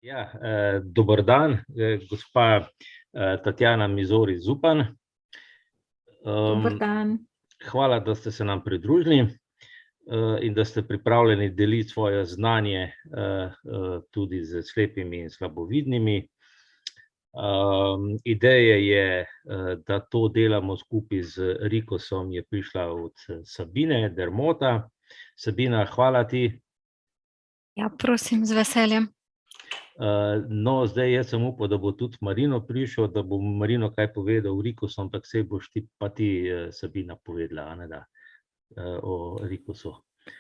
Ja, dober dan, gospa Tatjana Mizori Zupan. Dober dan. Hvala, da ste se nam pridružili in da ste pripravljeni deliti svoje znanje tudi z slepimi in slabovidnimi. Ideja je, da to delamo skupaj z Rikosom, je prišla od Sabine Dermota. Sabina, hvala ti. Ja, prosim, z veseljem. No, zdaj jaz sem upal, da bo tudi Marino prišel, da bo Marino kaj povedal o Rikosu, ampak saj boš ti Sabina povedala, a ne da, o Rikosu,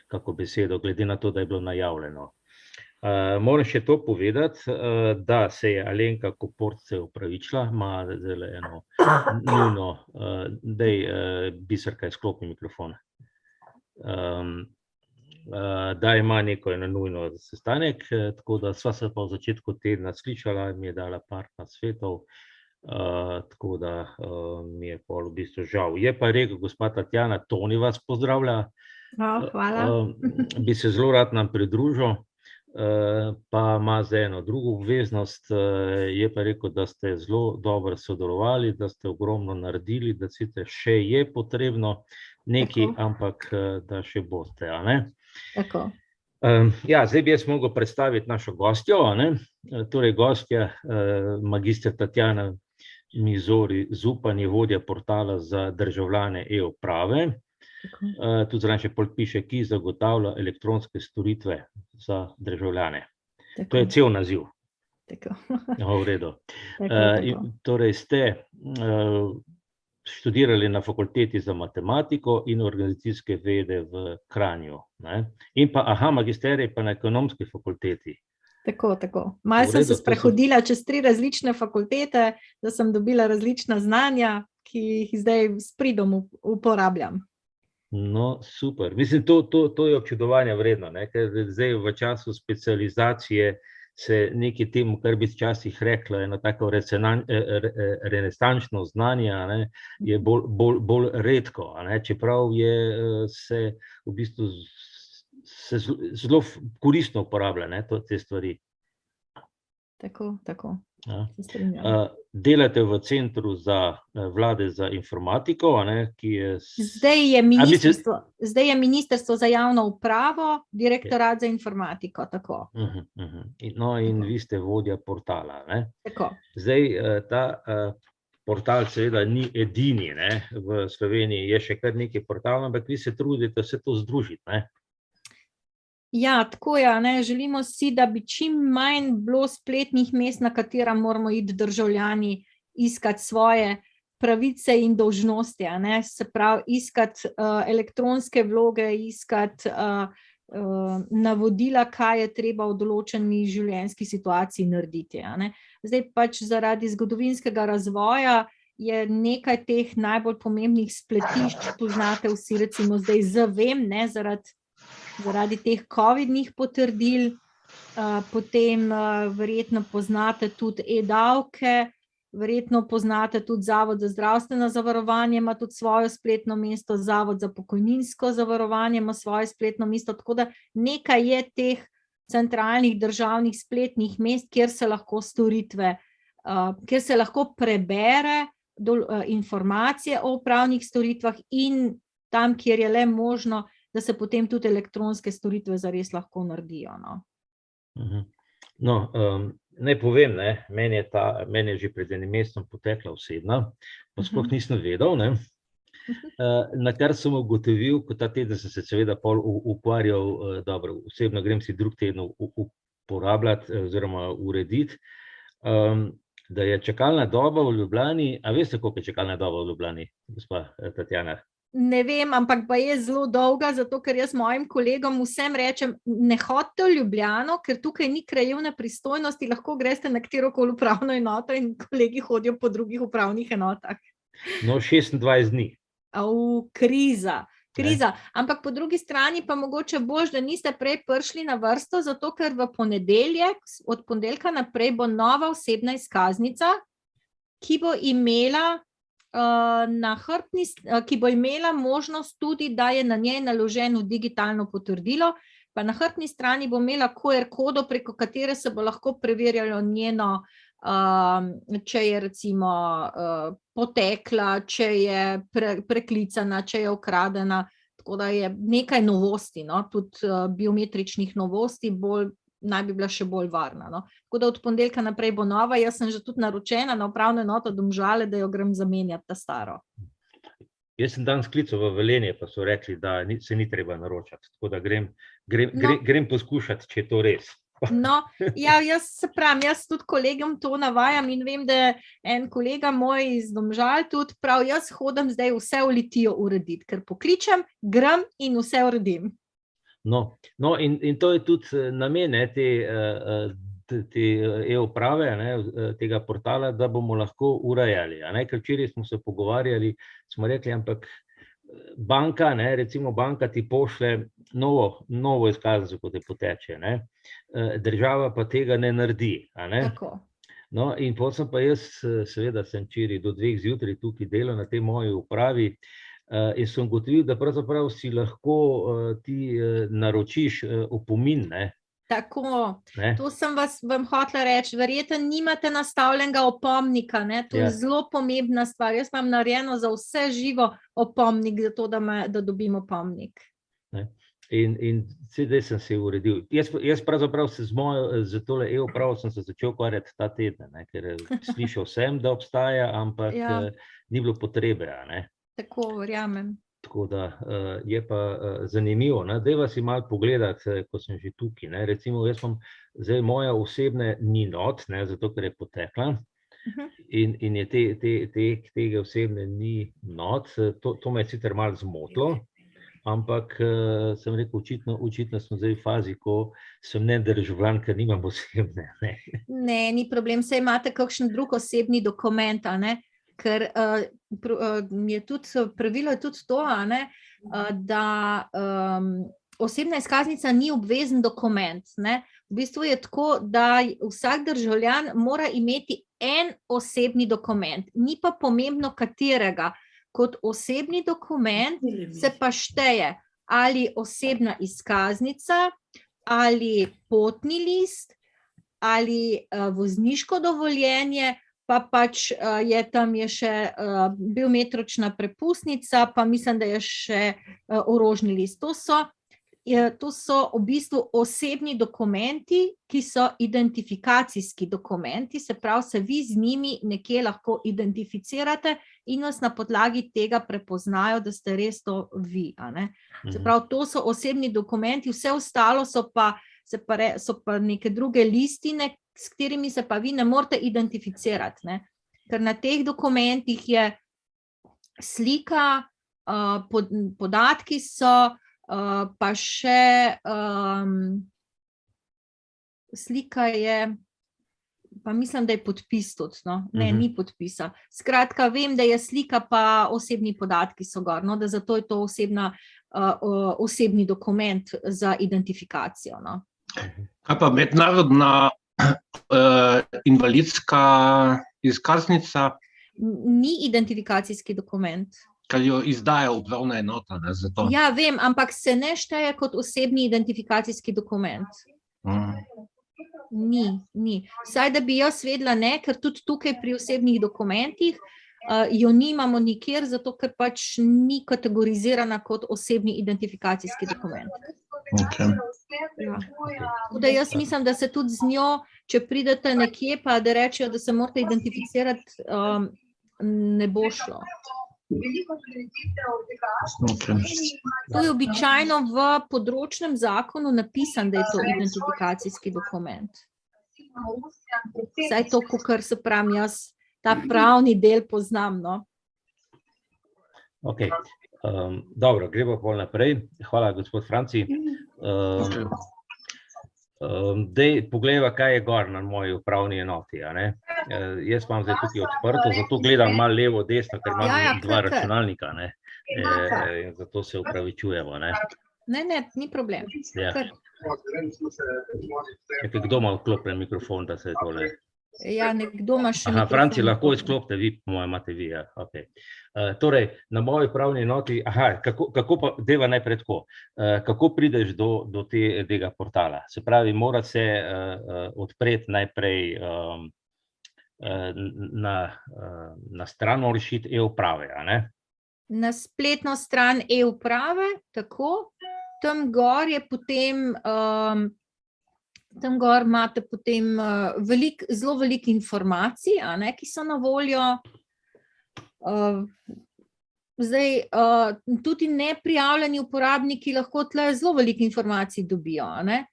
kako besedo, glede na to, da je bilo najavljeno. Moram še to povedati, da se je Alenka Koport se opravičila, ima zdaj eno nujno, Biserka, izklopi mikrofon. Da ima neko nujno sestanek, tako da sva se pa v začetku tedna slišala, mi je dala par nasvetov, tako da mi je pol v bistvu žal. Je pa rekel, gospa Tatjana, Toni vas pozdravlja. Hvala. Bi se zelo rad nam pridružil, pa ima zdaj eno drugo obveznost, je pa rekel, da ste zelo dobro sodelovali, da ste ogromno naredili, da sicer še je potrebno nekaj, ampak da še boste, a ne? Tako. Ja, zdaj bi jaz mogel predstaviti našo gostjo, a ne? Torej gostja, magister Tatjana Mizori Zupan je vodja portala za državljane e-uprave. Tudi zraven še pol piše, ki zagotavlja elektronske storitve za državljane. To je cel naziv. Tako. V redu. Torej ste študirali na fakulteti za matematiko in organizacijske vede v Kranju, ne? In pa, magisterij pa na ekonomski fakulteti. Tako. Malo sem se sprehodila čez 3 različne fakultete, da sem dobila različna znanja, ki jih zdaj s pridom uporabljam. No, super. Mislim, to je občudovanja vredno, ne? Ker zdaj v času specializacije se nekaj temu, kar bi včasih rekla, eno tako renesančno znanje, ne, je bolj redko, a ne, čeprav se v bistvu zelo koristno uporablja, ne, te stvari. Tako. Delate v Centru vlade za informatiko, a ne, ki je... Zdaj je Ministrstvo za javno upravo, Direktorat za informatiko, tako. No, in vi ste vodja portala, ne? Tako. Zdaj, ta portal seveda ni edini, ne, v Sloveniji je še kar nekaj portalov, ampak vi se trudite vse to združiti, ne? Ja, tako je, ne, želimo si, da bi čim manj bilo spletnih mest, na katera moramo iti državljani iskati svoje pravice in dolžnosti, a ne, se pravi, iskati elektronske vloge, iskati navodila, kaj je treba v določeni življenjski situaciji narediti, a ne. Zdaj pač zaradi zgodovinskega razvoja je nekaj teh najbolj pomembnih spletišč, poznate vsi, recimo zdaj ZVEM, ne, zaradi teh covidnih potrdil, potem verjetno poznate tudi e-davke, verjetno poznate tudi Zavod za zdravstveno zavarovanje, ima tudi svoje spletno mesto, Zavod za pokojninsko zavarovanje ima svoje spletno mesto, tako da nekaj je teh centralnih državnih spletnih mest, kjer se lahko storitve, kjer se lahko prebere informacije o upravnih storitvah in tam, kjer je le možno, da se potem tudi elektronske storitve zares lahko naredijo, no. No, naj povem, ne, meni je že pred enim mesecem potekla osebna, pa sploh nisem vedel, ne, na kar sem ugotovil, ko ta teden sem se seveda pol ukvarjal, dobro, osebno grem si drug teden uporabljati oziroma urediti, da je čakalna doba v Ljubljani, a veste, koliko je čakalna doba v Ljubljani, gospa Tatjana? Ne vem, ampak pa je zelo dolga, zato ker jaz mojim kolegom vsem rečem, ne hodite v Ljubljano, ker tukaj ni krajevne pristojnosti, lahko greste na katerokoli upravno enoto in kolegi hodijo po drugih upravnih enotah. No, 26 dni. Kriza. Ampak po drugi strani pa mogoče boš, da niste prej prišli na vrsto, zato ker v ponedeljek, od ponedeljka naprej bo nova osebna izkaznica, ki bo imela ki bo imela možnost tudi, da je na njej naloženo digitalno potrdilo, Pa na hrbtni strani bo imela QR kodo, preko katere se bo lahko preverjalo njeno, če je recimo potekla, če je preklicana, če je ukradena. Tako da je nekaj novosti, no? Tudi biometričnih novosti, naj bi bila še bolj varna. No? Tako da od ponedeljka naprej bo nova, jaz sem že tudi naročena na upravno enoto Domžale, da jo grem zamenjati ta staro. Jaz sem danes klical v Velenje, pa so rekli, da se ni treba naročati, tako da grem poskušati, če je to res. No, ja, jaz tudi kolegom to navajam in vem, da en kolega moj iz Domžal tudi prav, jaz hodim zdaj vse v Litijo urediti, ker pokličem, grem in vse uredim. No, in to je tudi namen te e-uprave, tega portala, da bomo lahko urejali. Ker včeraj smo se pogovarjali, smo rekli, ampak banka, recimo banka ti pošle novo izkaznico, ko te poteče, država pa tega ne naredi. Tako. No, in potem sem pa jaz, seveda sem včeraj do 2 zjutraj tukaj delal na tej moji upravi, in sem ugotovil, da pravzaprav si lahko ti naročiš opomin. Tako, to sem vam hotela reči, verjetno nimate nastavljenega opomnika, to je zelo pomembna stvar, jaz imam narejeno za vse živo opomnik, zato da dobim opomnik. In sedaj sem se uredil. Jaz pravzaprav z tole e-upravo sem se začel ukvarjati ta teden, ker slišal sem, da obstaja, ampak ni bilo potrebe. Tako, verjamem. Tako da je pa zanimivo. Dajva si malo pogledati, ko sem že tukaj. Recimo, jaz imam zdaj moja osebne ni not, zato ker je potekla. In je tega osebne ni not. To me je sicer malo zmotilo, ampak sem rekel, očitno sem zdaj v fazi, ko sem nedržavljan, ker nimam osebne. Ne, ni problem, saj imate kakšen drug osebni dokument, ker je tudi pravilo je tudi to, da osebna izkaznica ni obvezen dokument. V bistvu je tako, da vsak državljan mora imeti en osebni dokument, ni pa pomembno katerega. Kot osebni dokument se pa šteje ali osebna izkaznica, ali potni list, ali vozniško dovoljenje, pa pač je še biometrična prepustnica, pa mislim, da je še orožni list. To so v bistvu osebni dokumenti, ki so identifikacijski dokumenti, se pravi, se vi z njimi nekje lahko identificirate in vas na podlagi tega prepoznajo, da ste res to vi. Se pravi, to so osebni dokumenti, vse ostalo so pa neke druge listine, s katerimi se pa vi ne morete identificirati, ker na teh dokumentih je slika, podatki so, pa še slika je, pa mislim, da je podpis tudi, ne, ni podpisa. Skratka, vem, da je slika pa osebni podatki so gor, da zato je to osebni dokument za identifikacijo. Kaj pa mednarodna invalidska izkaznica? Ni identifikacijski dokument. Ker jo izdaja upravna enota, zato. Ja, vem, ampak se ne šteje kot osebni identifikacijski dokument. Ni. Saj, da bi jaz vedela, ne, ker tudi tukaj pri osebnih dokumentih jo nimamo nikjer, zato ker pač ni kategorizirana kot osebni identifikacijski dokument. Okay. Tako da jaz mislim, da se tudi z njo, če pridete nekje, pa da rečejo, da se morate identificirati, ne bo šlo. Okay. To je običajno v področnem zakonu napisan, da je to identifikacijski dokument. Saj to, kakor se pravim, jaz ta pravni del poznam, Ok. Dobro, gremo pol naprej. Hvala, gospod Franci. Dej, poglejva, kaj je gor na moji upravni enoti. Jaz imam zdaj tukaj odprto, zato gledam malo levo, desno, ker imam dva računalnika. In zato se upravičujemo. Ne, ni problem. Ja. Kdo ima vklopljen mikrofon, da se tole... Ja, nekdo ima še Aha, mikrofon. Franci, lahko izklopite, vi, po mojem, imate vi, ja. Okay. Torej, na moji pravni enoti, kako pa, deva najprej tako, kako prideš do tega portala? Se pravi, mora se odpreti najprej na stran rešiti e-uprave, a ne? Na spletno stran e-uprave, tako, tam gor je potem, tam gor imate potem zelo veliko informacij, a ne, ki so na voljo. Zdaj, tudi neprijavljeni uporabniki lahko tle zelo veliko informacij dobijo, a ne.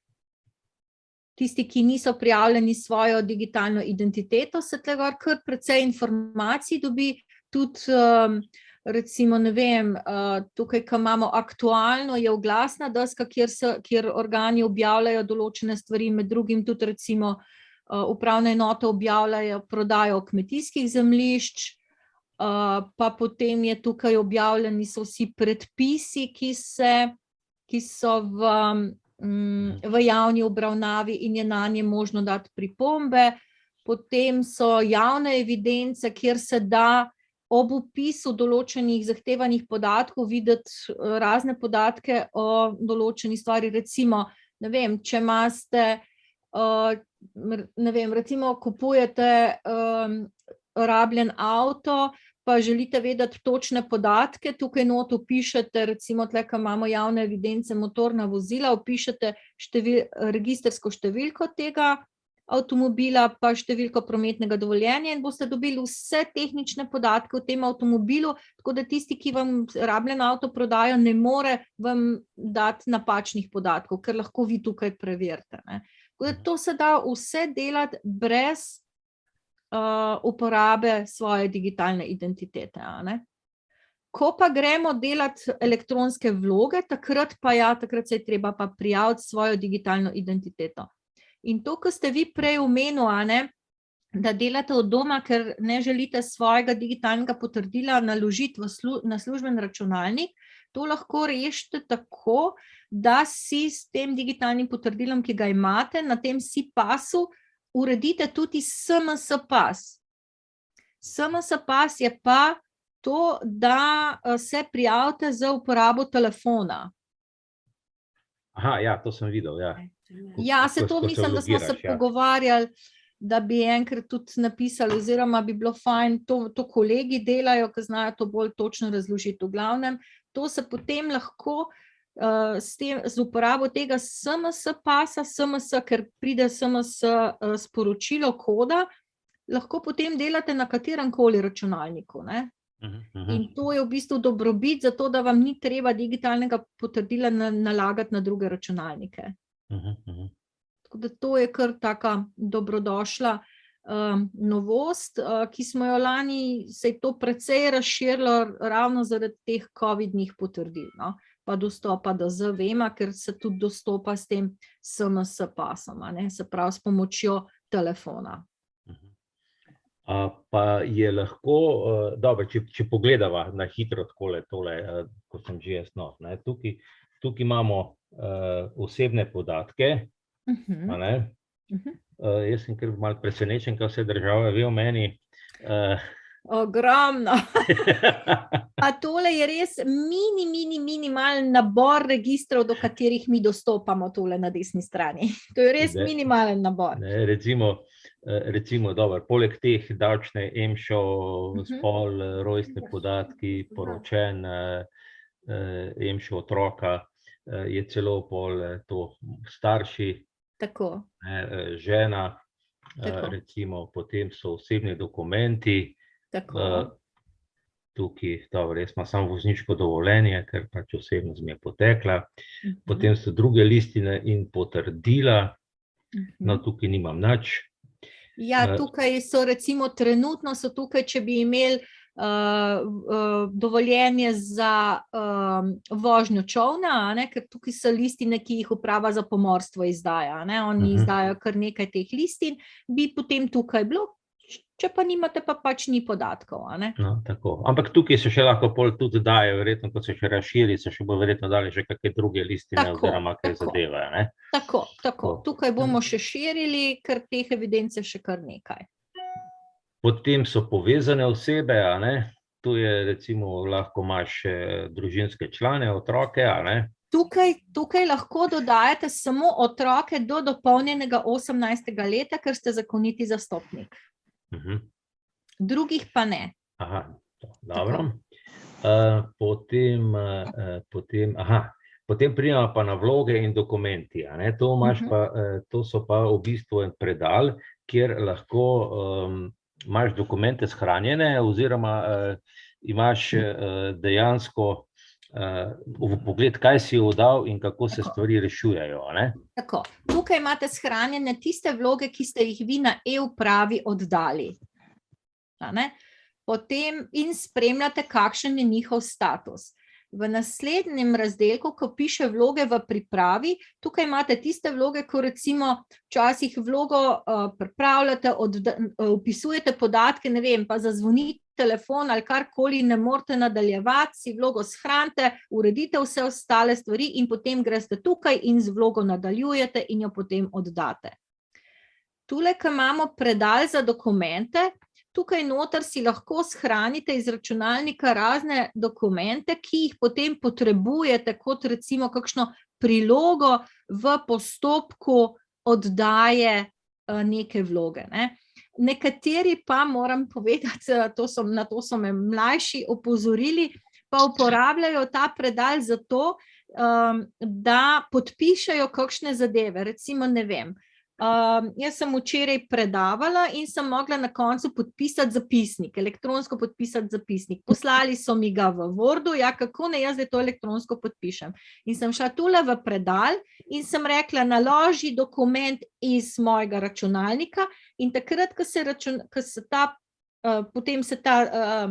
Tisti, ki niso prijavljeni svojo digitalno identiteto, se tle gor kar precej informacij dobi, tudi recimo, ne vem, tukaj, ko imamo aktualno, je oglasna deska, kjer organi objavljajo določene stvari, med drugim tudi recimo upravne enote objavljajo prodajo kmetijskih zemljišč, pa potem je tukaj objavljeni so vsi predpisi, ki so v javni obravnavi in je nanje možno dati pripombe. Potem so javne evidence, kjer se da ob vpisu določenih zahtevanih podatkov videti razne podatke o določeni stvari. Recimo, ne vem, če imate, ne vem, recimo kupujete rabljen avto, pa želite vedeti točne podatke, tukaj not vpišete, recimo tle, ko imamo javne evidence motorna vozila, vpišete registrsko številko tega avtomobila, pa številko prometnega dovoljenja in boste dobili vse tehnične podatke o tem avtomobilu, tako da tisti, ki vam rabljen avto prodajo, ne more vam dati napačnih podatkov, ker lahko vi tukaj preverite, ne. Tako da to se da vse delati brez uporabe svoje digitalne identitete, a ne. Ko pa gremo delati elektronske vloge, takrat se je treba pa prijaviti svojo digitalno identiteto. In to, ko ste vi prej omenili, a ne, da delate od doma, ker ne želite svojega digitalnega potrdila naložiti na služben računalnik, to lahko rešite tako, da si s tem digitalnim potrdilom, ki ga imate, na tem SI-pasu uredite tudi SMS pas. SMS pas je pa to, da se prijavite za uporabo telefona. Aha, ja, to sem videl, ja. Ja, to mislim, da smo se pogovarjali, da bi enkrat tudi napisali, oziroma bi bilo fajn, to kolegi delajo, ki znajo to bolj točno razložiti. V glavnem, to se potem lahko z uporabo tega SMS pasa, ker pride SMS sporočilo koda, lahko potem delate na kateremkoli računalniku, ne? In to je v bistvu dobrobit, zato da vam ni treba digitalnega potrdila nalagati na druge računalnike. Tako da to je kar taka dobrodošla novost, ki smo jo lani, se je to precej razširilo ravno zaradi teh covidnih potrdil, no? Pa dostopa do ZVEM-a, ker se tudi dostopa s tem SMS pasom, ne? Se pravi s pomočjo telefona. Pa je lahko, dobro, če pogledava na hitro tole, kot sem že jaz not, ne, tukaj imamo osebne podatke, a ne, jaz sem kar malo presenečen, kaj vse država ve o meni. Ogromno. A tole je res minimalen nabor registrov, do katerih mi dostopamo tole na desni strani. To je res minimalen nabor. Recimo, dobro, poleg teh davčne, EMŠO, spol, rojstni podatki, poročen, EMŠO otroka, je celo pol to starši, tako, žena, tako. Recimo, potem so osebni dokumenti, tako. Tukaj, dobro, jaz imam samo vozniško dovoljenje, ker pač osebnost mi je potekla, potem so druge listine in potrdila, no tukaj nimam nič. Ja, tukaj so recimo trenutno so tukaj, če bi imeli dovoljenje za vožnjo čolna, ne, ker tukaj so listine, ki jih uprava za pomorstvo izdaja, ne, oni izdajo kar nekaj teh listin, bi potem tukaj bilo, Če pa nimate, pa pač ni podatkov, a ne? No, tako. Ampak tukaj se še lahko pol tudi daje, verjetno, ko se še razširi, se še bo verjetno dali še kakšne druge listine oziroma kaj zadeve, ne? Tako. Tukaj bomo še širili, ker teh evidence še kar nekaj. Potem so povezane osebe, a ne? Tu je recimo lahko imaš družinske člane, otroke, a ne? Tukaj lahko dodajate samo otroke do dopolnjenega 18. leta, ker ste zakoniti zastopnik. Drugih pa ne. Aha, dobro. Potem pridemo pa na vloge in dokumenti, a ne? To so pa v bistvu en predal, kjer lahko imaš dokumente shranjene oziroma imaš dejansko vpogled, kaj si oddal in kako se stvari rešujejo, a ne? Tako, tukaj imate shranjene tiste vloge, ki ste jih vi na e-upravi oddali. A ne? Potem in spremljate, kakšen je njihov status. V naslednjem razdelku, ko piše vloge v pripravi, tukaj imate tiste vloge, ko recimo včasih vlogo pripravljate, vpisujete podatke, ne vem, pa zazvoni telefon ali karkoli, ne morete nadaljevati, si vlogo shranite, uredite vse ostale stvari in potem greste tukaj in z vlogo nadaljujete in jo potem oddate. Tule, ko imamo predal za dokumente, tukaj noter si lahko shranite iz računalnika razne dokumente, ki jih potem potrebujete kot recimo kakšno prilogo v postopku oddaje neke vloge, ne. Nekateri pa, moram povedati, na to so me mlajši opozorili, pa uporabljajo ta predal zato, da podpišejo kakšne zadeve, recimo ne vem. Jaz sem včeraj predavala in sem mogla na koncu podpisati zapisnik, elektronsko podpisati zapisnik. Poslali so mi ga v Wordu, ja, kako ne jaz zdaj to elektronsko podpišem. In sem šla tule v predal in sem rekla, naloži dokument iz mojega računalnika in takrat, potem se ta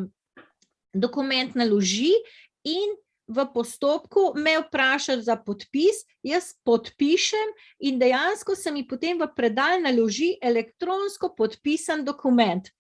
dokument naloži in v postopku me vpraša za podpis, jaz podpišem in dejansko se mi potem v predal naloži elektronsko podpisan dokument.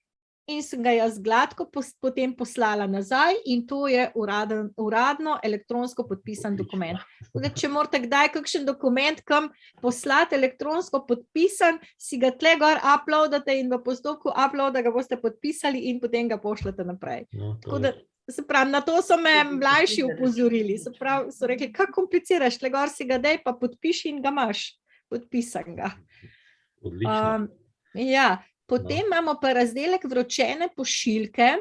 In sem ga jaz gladko potem poslala nazaj in to je uradno elektronsko podpisan dokument. Če morate kdaj kakšen dokument kam poslati elektronsko podpisan, si ga tle gor uploadate in v postopku uploada ga boste podpisali in potem ga pošljete naprej. Tako da, se pravi, na to so me mlajši opozorili, se pravi, so rekli, kako kompliciraš, tle gor si ga dej, pa podpiši in ga imaš podpisanega. Odlično. Ja, potem imamo pa razdelek vročene pošiljke,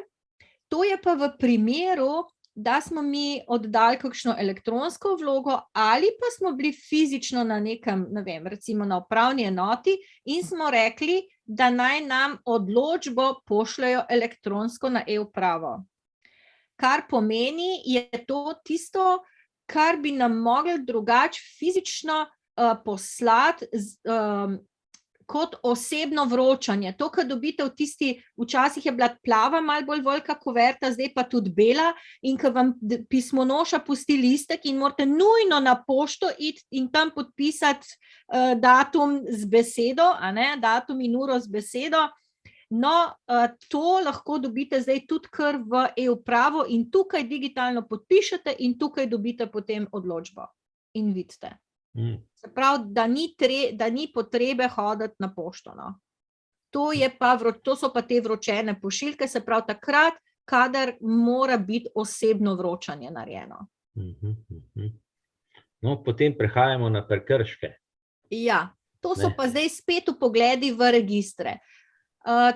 to je pa v primeru, da smo mi oddali kakšno elektronsko vlogo ali pa smo bili fizično na nekem, ne vem, recimo na upravni enoti in smo rekli, da naj nam odločbo pošljajo elektronsko na e-upravo. Kar pomeni, je to tisto, kar bi nam mogli drugače fizično poslati kot osebno vročanje. To, kar dobite v tisti, včasih je bila plava malo bolj velika kuverta, zdaj pa tudi bela, in ko vam pismonoša pusti listek in morate nujno na pošto iti in tam podpisati datum z besedo, a ne, datum in uro z besedo. No, to lahko dobite zdaj tudi kar v e-upravo in tukaj digitalno podpišete in tukaj dobite potem odločbo in vidite. Se pravi, da ni potrebe hoditi na pošto, no. To so pa te vročene pošiljke, se pravi takrat, kadar mora biti osebno vročanje narejeno. No, potem prehajamo na prekrške. Ja, to so pa zdaj spet vpogledi v registre.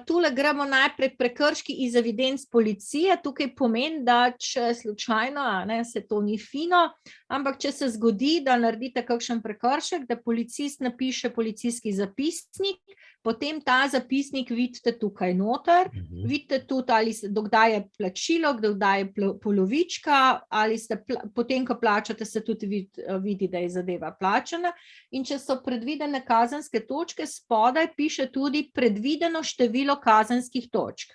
Tule gremo najprej prekrški iz evidenc policije, tukaj pomeni, da če slučajno, se to ni fino, ampak če se zgodi, da naredite kakšen prekršek, da policist napiše policijski zapisnik, potem ta zapisnik vidite tukaj noter, vidite tudi, ali dokdaj je plačilo, kdaj je polovička, ali potem, ko plačate, se tudi vidi, da je zadeva plačana. In če so predvidene kazenske točke, spodaj piše tudi predvideno število kazenskih točk.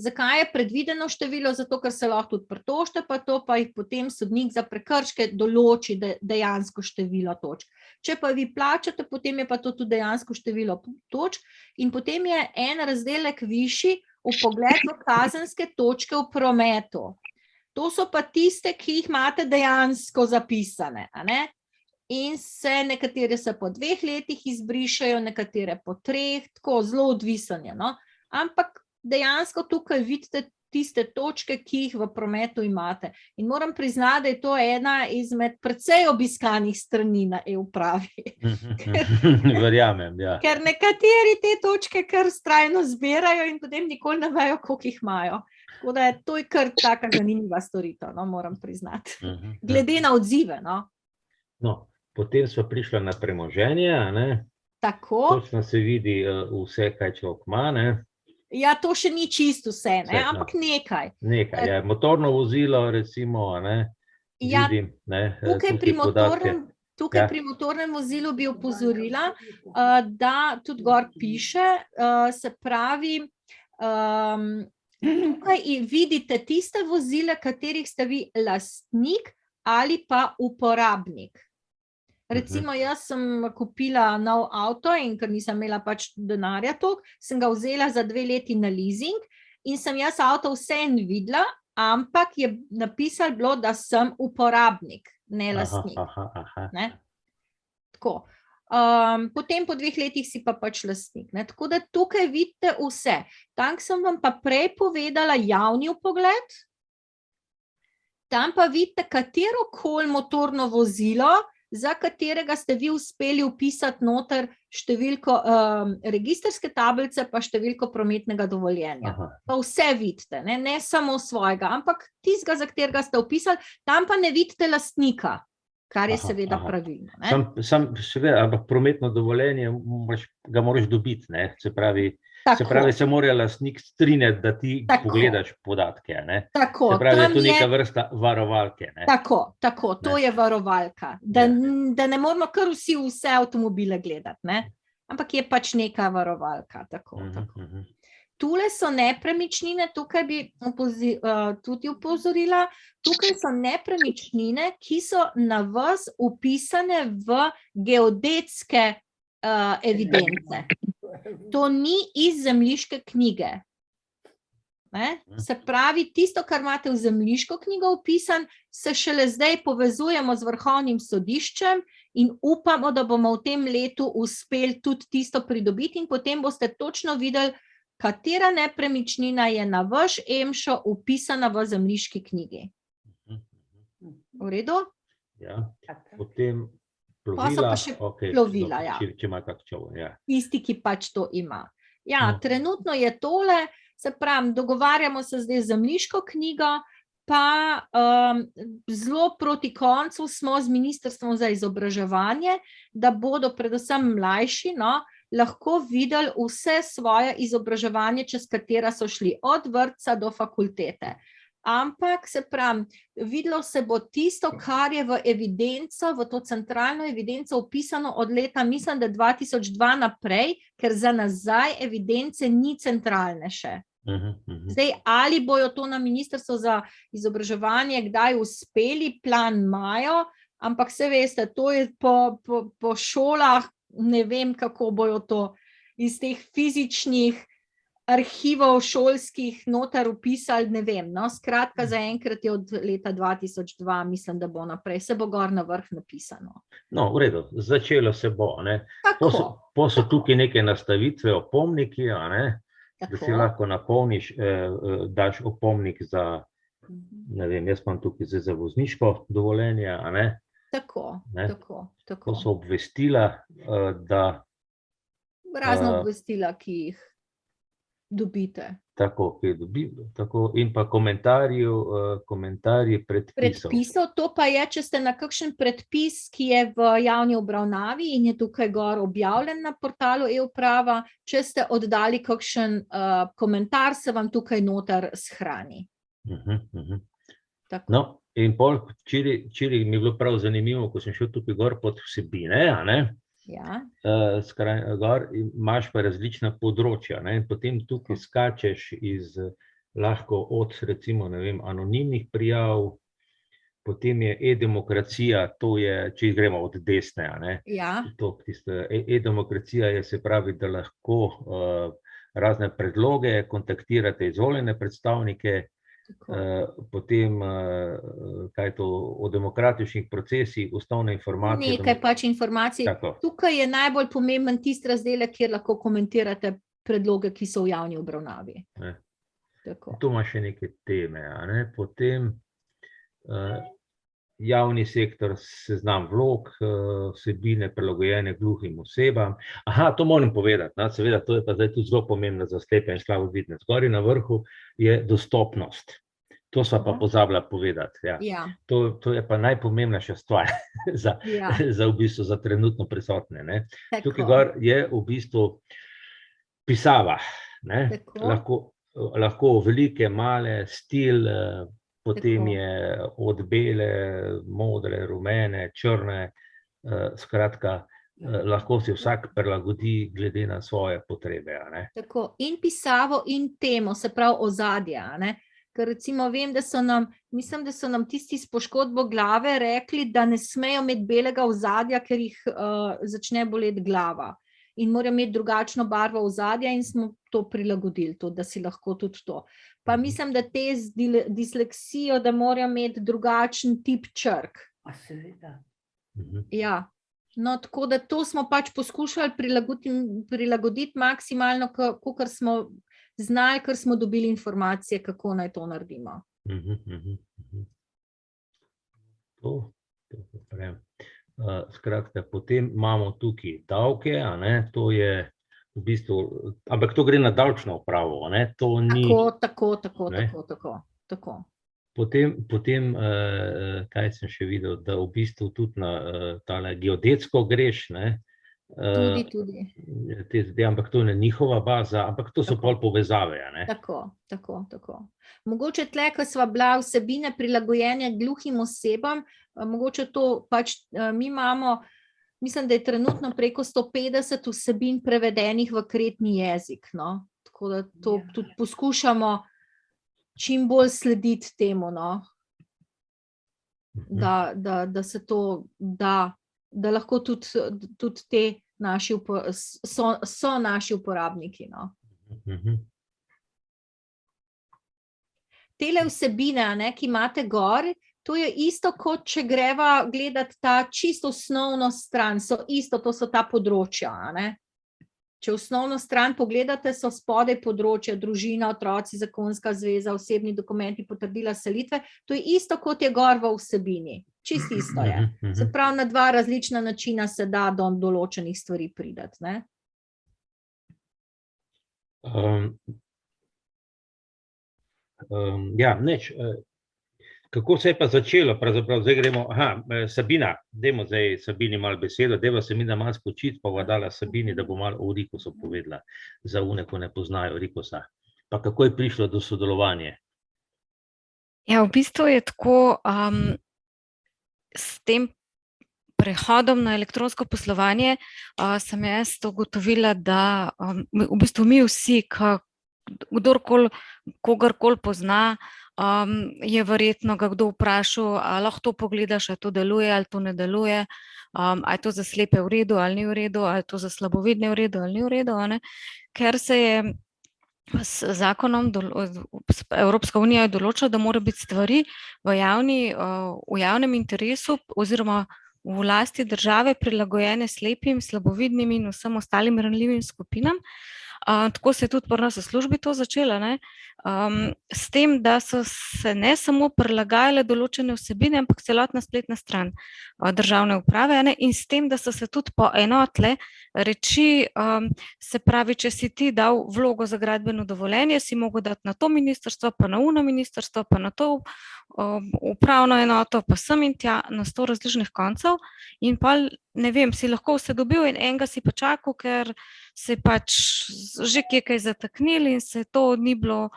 Zakaj je predvideno število? Zato, ker se lahko tudi pritožite, pa to pa jih potem sodnik za prekrške določi dejansko število točk. Če pa vi plačate, potem je pa to tudi dejansko število točk in potem je en razdelek višji vpogled v kazenske točke v prometu. To so pa tiste, ki jih imate dejansko zapisane, a ne? In nekatere se po 2 letih izbrišajo, nekatere po 3, tako zelo odvisen je, no? Ampak dejansko tukaj vidite tiste točke, ki jih v prometu imate. In moram priznati, da je to ena izmed precej obiskanih strani na e-upravi. Verjamem, ja. Ker nekateri te točke kar vztrajno zbirajo in potem nikoli ne vejo, koliko jih imajo. Tako da to je kar taka zanimiva storitev, no, moram priznati. Glede na odzive, no. No, potem smo prišli na premoženje, a ne? Tako. Točno se vidi vse, kaj človek ima, ne? Ja, to še ni čisto vse, ne? Ampak nekaj. Nekaj, ja, motorno vozilo, recimo, ne? Ja, vidim, ne? Tukaj pri motornem vozilu bi opozorila, da tudi gor piše, se pravi, tukaj vidite tiste vozile, katerih ste vi lastnik ali pa uporabnik. Recimo, jaz sem kupila nov avto in ker nisem imela pač denarja toliko, sem ga vzela za 2 leti na leasing in sem jaz avto vseeno videla, ampak je napisalo bilo, da sem uporabnik, ne lastnik. Ne? Tako. Potem po 2 letih si pa pač lastnik. Ne? Tako da tukaj vidite vse. Tam sem vam pa prej povedala javni vpogled, tam pa vidite katerokoli motorno vozilo, za katerega ste vi uspeli vpisati noter številko registrske tablice pa številko prometnega dovoljenja. Pa vse vidite, ne samo svojega, ampak tistega, za katerega ste vpisali, tam pa ne vidite lastnika, kar je seveda pravilno. Seveda, ampak prometno dovoljenje ga moraš dobiti, ne? Se pravi, se mora lastnik strinjati, da ti pogledaš podatke, ne? Se pravi, je to neka vrsta varovalke, ne? Tako, to je varovalka, da ne moramo kar vsi vse avtomobile gledati, ne? Ampak je pač neka varovalka, tako. Tule so nepremičnine, tukaj bi tudi opozorila, tukaj so nepremičnine, ki so na vas vpisane v geodetske evidence. To ni iz zemljiške knjige. Ne? Se pravi, tisto, kar imate v zemljiško knjigo vpisan, se šele zdaj povezujemo z Vrhovnim sodiščem in upamo, da bomo v tem letu uspeli tudi tisto pridobiti in potem boste točno videli, katera nepremičnina je na vaš EMŠO vpisana v zemljiški knjigi. V redu? Ja, potem plovila, ja. Če ima kak čovn, ja. Tisti, ki pač to ima. Ja, trenutno je tole, se pravi, dogovarjamo se zdaj z zemljiško knjigo, pa zelo proti koncu smo z Ministrstvom za izobraževanje, da bodo predvsem mlajši, lahko videli vse svoje izobraževanje, čez katera so šli, od vrtca do fakultete. Ampak, se pravi, videlo se bo tisto, kar je v evidenco, v to centralno evidenco vpisano od leta, mislim, da 2002 naprej, ker za nazaj evidence ni centralne še. Zdaj, ali bojo to na Ministrstvo za izobraževanje kdaj uspeli, plan imajo, ampak se veste, to je po šolah, ne vem, kako bojo to iz teh fizičnih arhivov šolskih notar upisali, ne vem, skratka, zaenkrat je od leta 2002, mislim, da bo naprej, se bo gor na vrh napisano. No, v redu, začelo se bo, ne. Po so tukaj neke nastavitve, opomniki, ne, da si lahko napolniš, daš opomnik za, ne vem, jaz imam tukaj za vozniško dovoljenje, ne. Tako. To so obvestila, da... Razna obvestila, ki jih dobite. Tako, in pa komentarji predpisov. To pa je, če ste na kakšen predpis, ki je v javni obravnavi in je tukaj gor objavljen na portalu e-uprava, če ste oddali kakšen komentar, se vam tukaj noter shrani. No, in pol, včeraj mi je bilo prav zanimivo, ko sem šel tukaj gor pod vsebine, ne? Ja. Gor imaš pa različna področja, ne? In potem tukaj skačeš iz lahko od recimo, ne vem, anonimnih prijav, potem je e-demokracija, to je, če gremo od desne, a ne. Ja, E-demokracija je, se pravi, da lahko razne predloge kontaktirate izvoljene predstavnike, tako. potem kaj je to, o demokratičnih procesih, osnovne informacije. Nekaj pač informacij. Tako. Tukaj je najbolj pomemben tisti razdelek, kjer lahko komentirate predloge, ki so v javni obravnavi. Ne. Tako. Tu ima še neke teme, a ne? Potem javni sektor, seznam vlog, vsebine prilagojene gluhim osebam. Aha, to moram povedati, no? Seveda, to je pa zdaj tudi zelo pomembno za slepe in slabovidne. Zgoraj na vrhu je dostopnost. To sva pa pozabila povedati. Ja. Ja, To je pa najpomembnejša stvar za ja, v bistvu za trenutno prisotne, ne. Tukaj tako. gor je v bistvu pisava, ne. Tako. Lahko velike, male, stil, potem Tako. je od bele, modre, rumene, črne, skratka, lahko si vsak prilagodi glede na svoje potrebe, a ne. Tako. In pisavo in temo, se pravi ozadje, a ne. Ker recimo vem, mislim, da so nam tisti s poškodbo glave rekli, da ne smejo imeti belega ozadja, ker jih začne boleti glava. In morajo imeti drugačno barvo ozadja in smo to prilagodili, to, da si lahko tudi to. Pa mislim, da te z disleksijo, da morajo imeti drugačen tip črk. A seveda. Ja. No, tako da to smo pač poskušali prilagoditi maksimalno, kakor smo znali, ker smo dobili informacije, kako naj to naredimo. To pravim. Skratka, potem imamo tukaj davke, a ne, to je v bistvu, ampak to gre na davčno upravo, a ne, to ni. Tako. Potem, kaj sem še videl, da v bistvu tudi na tale geodetsko greš, ne. Tudi. Ampak to je njihova baza, ampak to so pol povezave, a ne. Tako. Mogoče tle, ko sva bila vsebine prilagojene gluhim osebam, mogoče to pač mi imamo, mislim, da je trenutno preko 150 vsebin prevedenih v kretni jezik, no. Tako da to tudi poskušamo čim bolj slediti temu, no. Da se to da, da lahko tudi te naši so naši uporabniki, no. Tele vsebine, a ne, ki imate gor, to je isto, kot če greva gledati ta čisto osnovno stran, to so ta področja, a ne. Če osnovno stran pogledate, so spodaj področja družina, otroci, zakonska zveza, osebni dokumenti, potrdila selitve, to je isto, kot je gor v vsebini. Čisto isto je. Se pravi, na dva različna načina se da do določenih stvari priti, ne. Ja, nič. Kako se je pa začelo? Pravzaprav zdaj gremo, Sabina, dajmo zdaj Sabini malo besedo, dajva se mi da malo spočiti, pa bova dala Sabini, da bo malo o Rikosu povedala, za one, ko ne poznajo Rikosa. Pa kako je prišlo do sodelovanja? Ja, v bistvu je tako, s tem prehodom na elektronsko poslovanje sem jaz ugotovila, da v bistvu mi vsi, kogarkoli pozna, je verjetno ga kdo vprašal, ali lahko to pogledaš, ali to deluje, ali to ne deluje, ali je to za slepe v redu, ali ni v redu, ali je to za slabovidne v redu, ali ni v redu, a ne. Ker se je s zakonom Evropska unija je določila, da mora biti stvari v javnem interesu oziroma v lasti države prilagojene slepim, slabovidnim in vsem ostalim ranljivim skupinam. Tako se je tudi pri nas v službi to začelo, ne. S tem, da so se ne samo prilagajale določene vsebine, ampak celotna spletna stran državne uprave, ne, in s tem, da so se tudi poenotile reči, se pravi, če si ti dal vlogo za gradbeno dovoljenje, si mogel dati na to ministrstvo, pa na ono ministrstvo, pa na to upravno enoto, pa sem in tja, na 100 različnih koncev, in pa, ne vem, si lahko vse dobil in enega si pa čakal, ker se je pač že kaj zataknili in se to ni bilo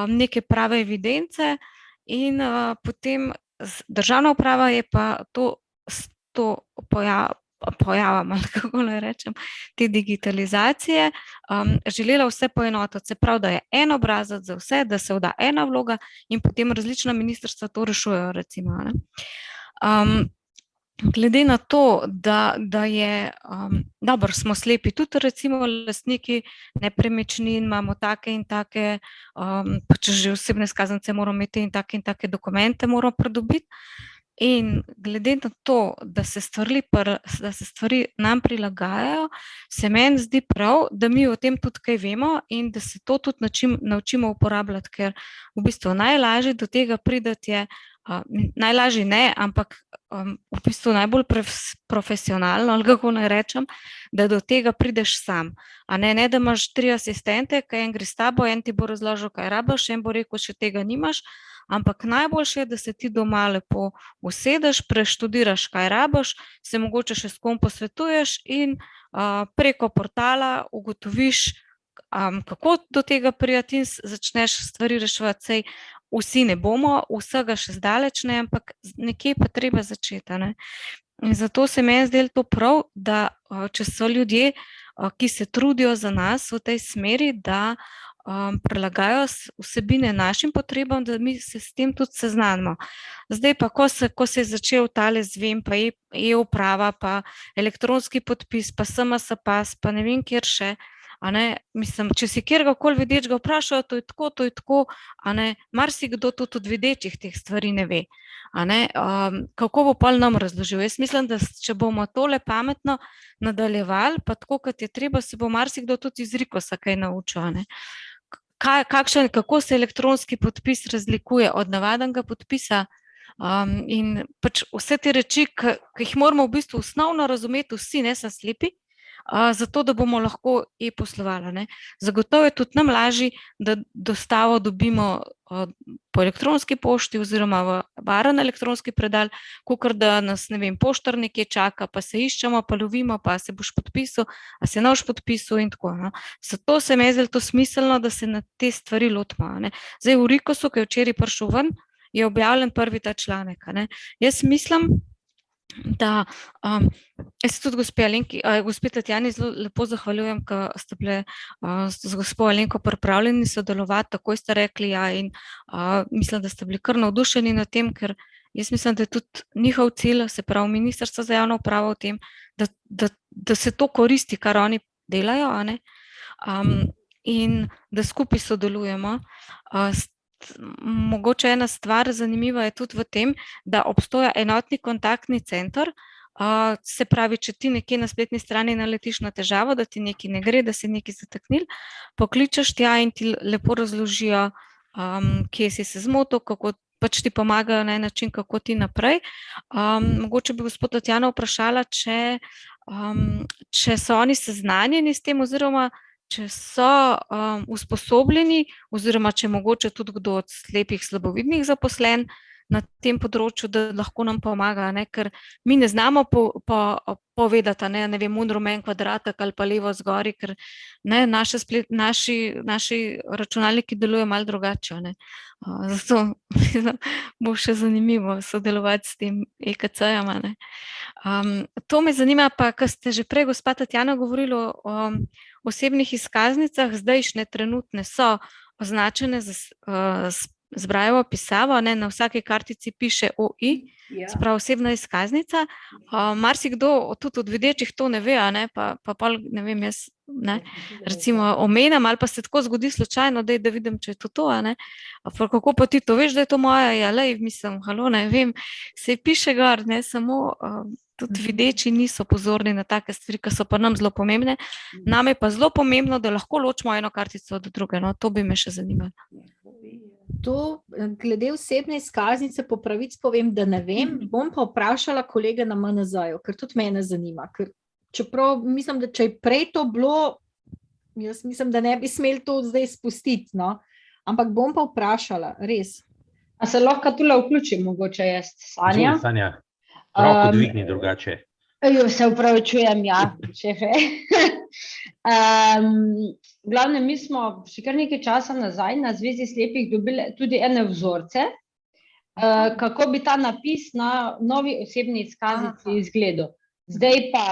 neke prave evidence, in potem državna uprava je pa to pojavom, ali kako naj rečem, te digitalizacije, želela vse poenotiti. Se pravi, da je en obrazac za vse, da se vda ena vloga in potem različna ministrstva to rešujejo, recimo. Ne. Glede na to, da je, dobro, smo slepi tudi recimo lastniki nepremičnin, imamo take in take, pa če že osebne izkaznice moramo imeti in take dokumente moramo pridobiti. In glede na to, da se stvari nam prilagajajo, se meni zdi prav, da mi o tem tudi kaj vemo in da se to tudi naučimo uporabljati, ker v bistvu najlažje do tega prideti je, najlažje ne, ampak v bistvu najbolj profesionalno, ali kako naj rečem, da do tega prideš sam. A ne, da imaš 3 asistente, ki en gre s tabo, en ti bo razložil, kaj rabiš, en bo rekel, še tega nimaš, ampak najboljše je, da se ti doma lepo usedeš, preštudiraš, kaj rabiš, se mogoče še s kom posvetuješ in preko portala ugotoviš, kako do tega priti in začneš stvari reševati. Sej vsi ne bomo, vsega še zdaleč ne, ampak nekje pa treba začeti. Ne? In zato se meni zdelo to prav, da če so ljudje, ki se trudijo za nas v tej smeri, da prilagajajo vsebine našim potrebam, da mi se s tem tudi seznanimo. Zdaj pa, ko se je začel tale zvem, pa e-uprava, pa elektronski podpis, pa SMS pas, pa ne vem, kjer še, mislim, če si kjerkoli videčega vprašajo, to je tako, marsikdo tudi od videčih teh stvari ne ve. Kako bo pol nam razložil? Jaz mislim, da če bomo tole pametno nadaljevali, pa tako, kot je treba, se bo marsikdo tudi iz Rikosa kaj naučil. Kako se elektronski podpis razlikuje od navadnega podpisa in pač vse te reči, ki jih moramo v bistvu osnovno razumeti vsi, ne samo slepi, zato da bomo lahko e-poslovali. Zagotovo je tudi nam lažje, da dostavo dobimo po elektronski pošti oziroma v varen elektronski predal, kakor da nas, ne vem, poštar nekje čaka, pa se iščemo, pa lovimo, pa se boš podpisal, a se ne boš podpisal in tako. Zato se mi je zdelo to smiselno, da se na te stvari lotimo. Zdaj v Rikosu, ki je včeraj prišel ven, je objavljen prvi ta članek. Jaz mislim, da jaz se tudi gospe Tatjani zelo lepo zahvaljujem, ker ste bile z gospo Alenko pripravljeni sodelovati, takoj ste rekli ja in mislim, da ste bili kar navdušeni nad tem, ker jaz mislim, da je tudi njihov cilj, se pravi Ministrstvo za javno upravo v tem, da se to koristi, kar oni delajo, in da skupaj sodelujemo. Mogoče ena stvar zanimiva je tudi v tem, da obstoja enotni kontaktni center, se pravi, če ti nekje na spletni strani naletiš na težavo, da ti nekaj ne gre, da si nekaj zataknil, pokličeš tja in ti lepo razložijo, kje si se zmotil, kako pač ti pomagajo na en način, kako ti naprej. Mogoče bi gospod Tatjana vprašala, če so oni seznanjeni s tem oziroma če so usposobljeni oziroma če mogoče tudi kdo od slepih slabovidnih zaposlen na tem področju, da lahko nam pomaga, ker mi ne znamo povedati, ne vem, rumen kvadratek ali pa levo zgori, ker naši računalniki delujejo malo drugače. Zato bo še zanimivo sodelovati s tem EKC-jem. To me zanima pa, ker ste že prej, gospa Tatjana, govorili o osebnih izkaznicah, zdajšnje trenutne so označene z brajevo pisavo, na vsaki kartici piše OI, se pravi osebna izkaznica. Marsikdo tudi od videčih to ne ve, pa ne vem, jaz recimo omenjam ali pa se tako zgodi slučajno, da vidim, če je to, kako pa ti to veš, da je to moja, mislim, halo, ne vem, se piše gor, samo tudi videči niso pozorni na take stvari, ki so pa nam zelo pomembne. Nam je pa zelo pomembno, da lahko ločimo eno kartico od druge, to bi me še zanimalo. To, glede osebne izkaznice, po pravici povem, da ne vem, bom pa vprašala kolege na MNZ-ju, ker tudi mene zanima, ker čeprav mislim, da če je prej to bilo, jaz mislim, da ne bi smeli to zdaj spustiti, ampak bom pa vprašala, res. A se lahko tule vključim, mogoče jaz, Sanja? Sanja, roko dvigni drugače. Se upravičujem, ja, šefe. Glavne, mi smo še kar nekaj časa nazaj na Zvezi slepih dobili tudi ene vzorce, kako bi ta napis na novi osebni izkaznici izgledal. Zdaj pa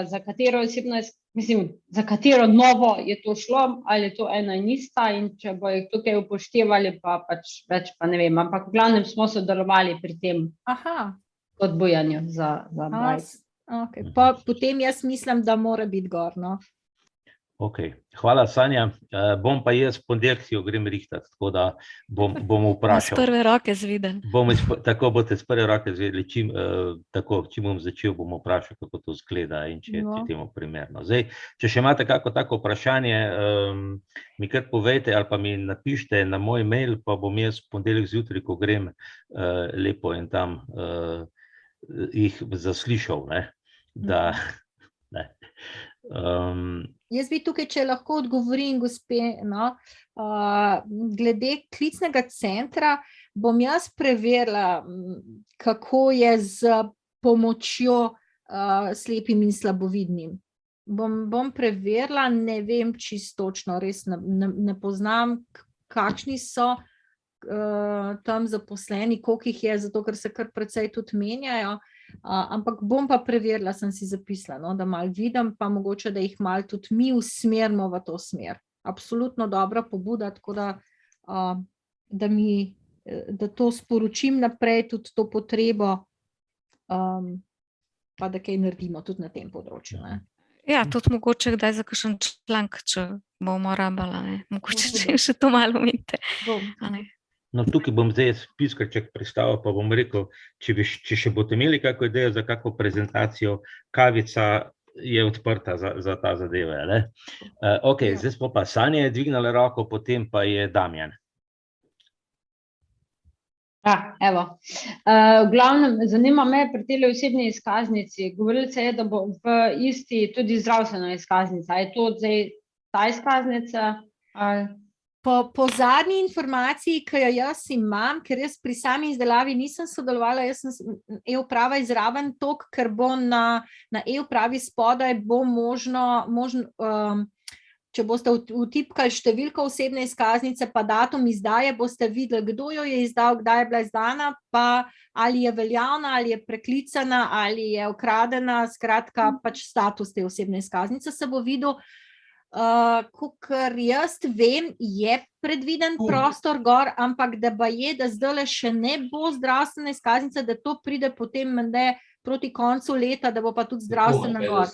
za katero osebno, za katero novo je to šlo, ali je to ena in ista, in če bo jih tukaj upoštevali, pa pač več pa ne vem, ampak v glavnem smo sodelovali pri tem spodbujanju za Bright. Okay. Potem jaz mislim, da mora biti gor, no. Ok, hvala Sanja, bom pa jaz ponedeljek si jo grem rihtati, tako da bom vprašal. Z prve roke zvideli. Tako boste z prve roke zvedeli, čim bom začel, bom vprašal, kako to zgleda in če je temu primerno. Zdaj, če še imate kako tako vprašanje, mi kar povejte ali pa mi napišite na moj mail, pa bom jaz ponedeljek zjutraj, ko grem lepo in tam jih zaslišal, ne, da ne. Jaz bi tukaj, če lahko odgovorim, gospe, no, glede klicnega centra, bom jaz preverila, kako je z pomočjo slepim in slabovidnim. Bom preverila, ne vem čisto točno, res ne poznam, kakšni so tam zaposleni, koliko jih je, zato ker se kar precej tudi menjajo. Ampak bom pa preverila, sem si zapisala, no, da malo vidim, pa mogoče, da jih malo tudi mi usmerimo v to smer. Absolutno dobra pobuda, tako da to sporočim naprej, tudi to potrebo, pa da kaj naredimo tudi na tem področju. Ne. Ja, tudi mogoče kdaj za kakšen članek, če bomo rabala, ne. Mogoče če še to malo omenite. No, tukaj bom zdaj piskarček predstavil, pa bom rekel, če še boste imeli kako idejo za kako prezentacijo, Kavica je odprta za ta zadeve, ne? Ok, zdaj smo pa Sanja je dvignala roko, potem pa je Damjan. Evo. V glavnem, zanima me pri tej osebni izkaznici, govorili se je, da bo v isti tudi zdravstvena izkaznica. Je to zdaj ta izkaznica? Po zadnji informaciji, ki jo jaz imam, ker jaz pri sami izdelavi nisem sodelovala, jaz sem e-uprava izraven tok, ker bo na e-upravi spodaj bo možno, če boste vtipkali številko osebne izkaznice pa datum izdaje, boste videli, kdo jo je izdal, kdaj je bila izdana, pa ali je veljavna, ali je preklicana, ali je ukradena, skratka pač status te osebne izkaznice se bo videl. Kakor jaz vem, je predviden prostor gor, ampak da zdajle še ne bo zdravstvena izkaznica, da to pride potem proti koncu leta, da bo pa tudi zdravstvena gor.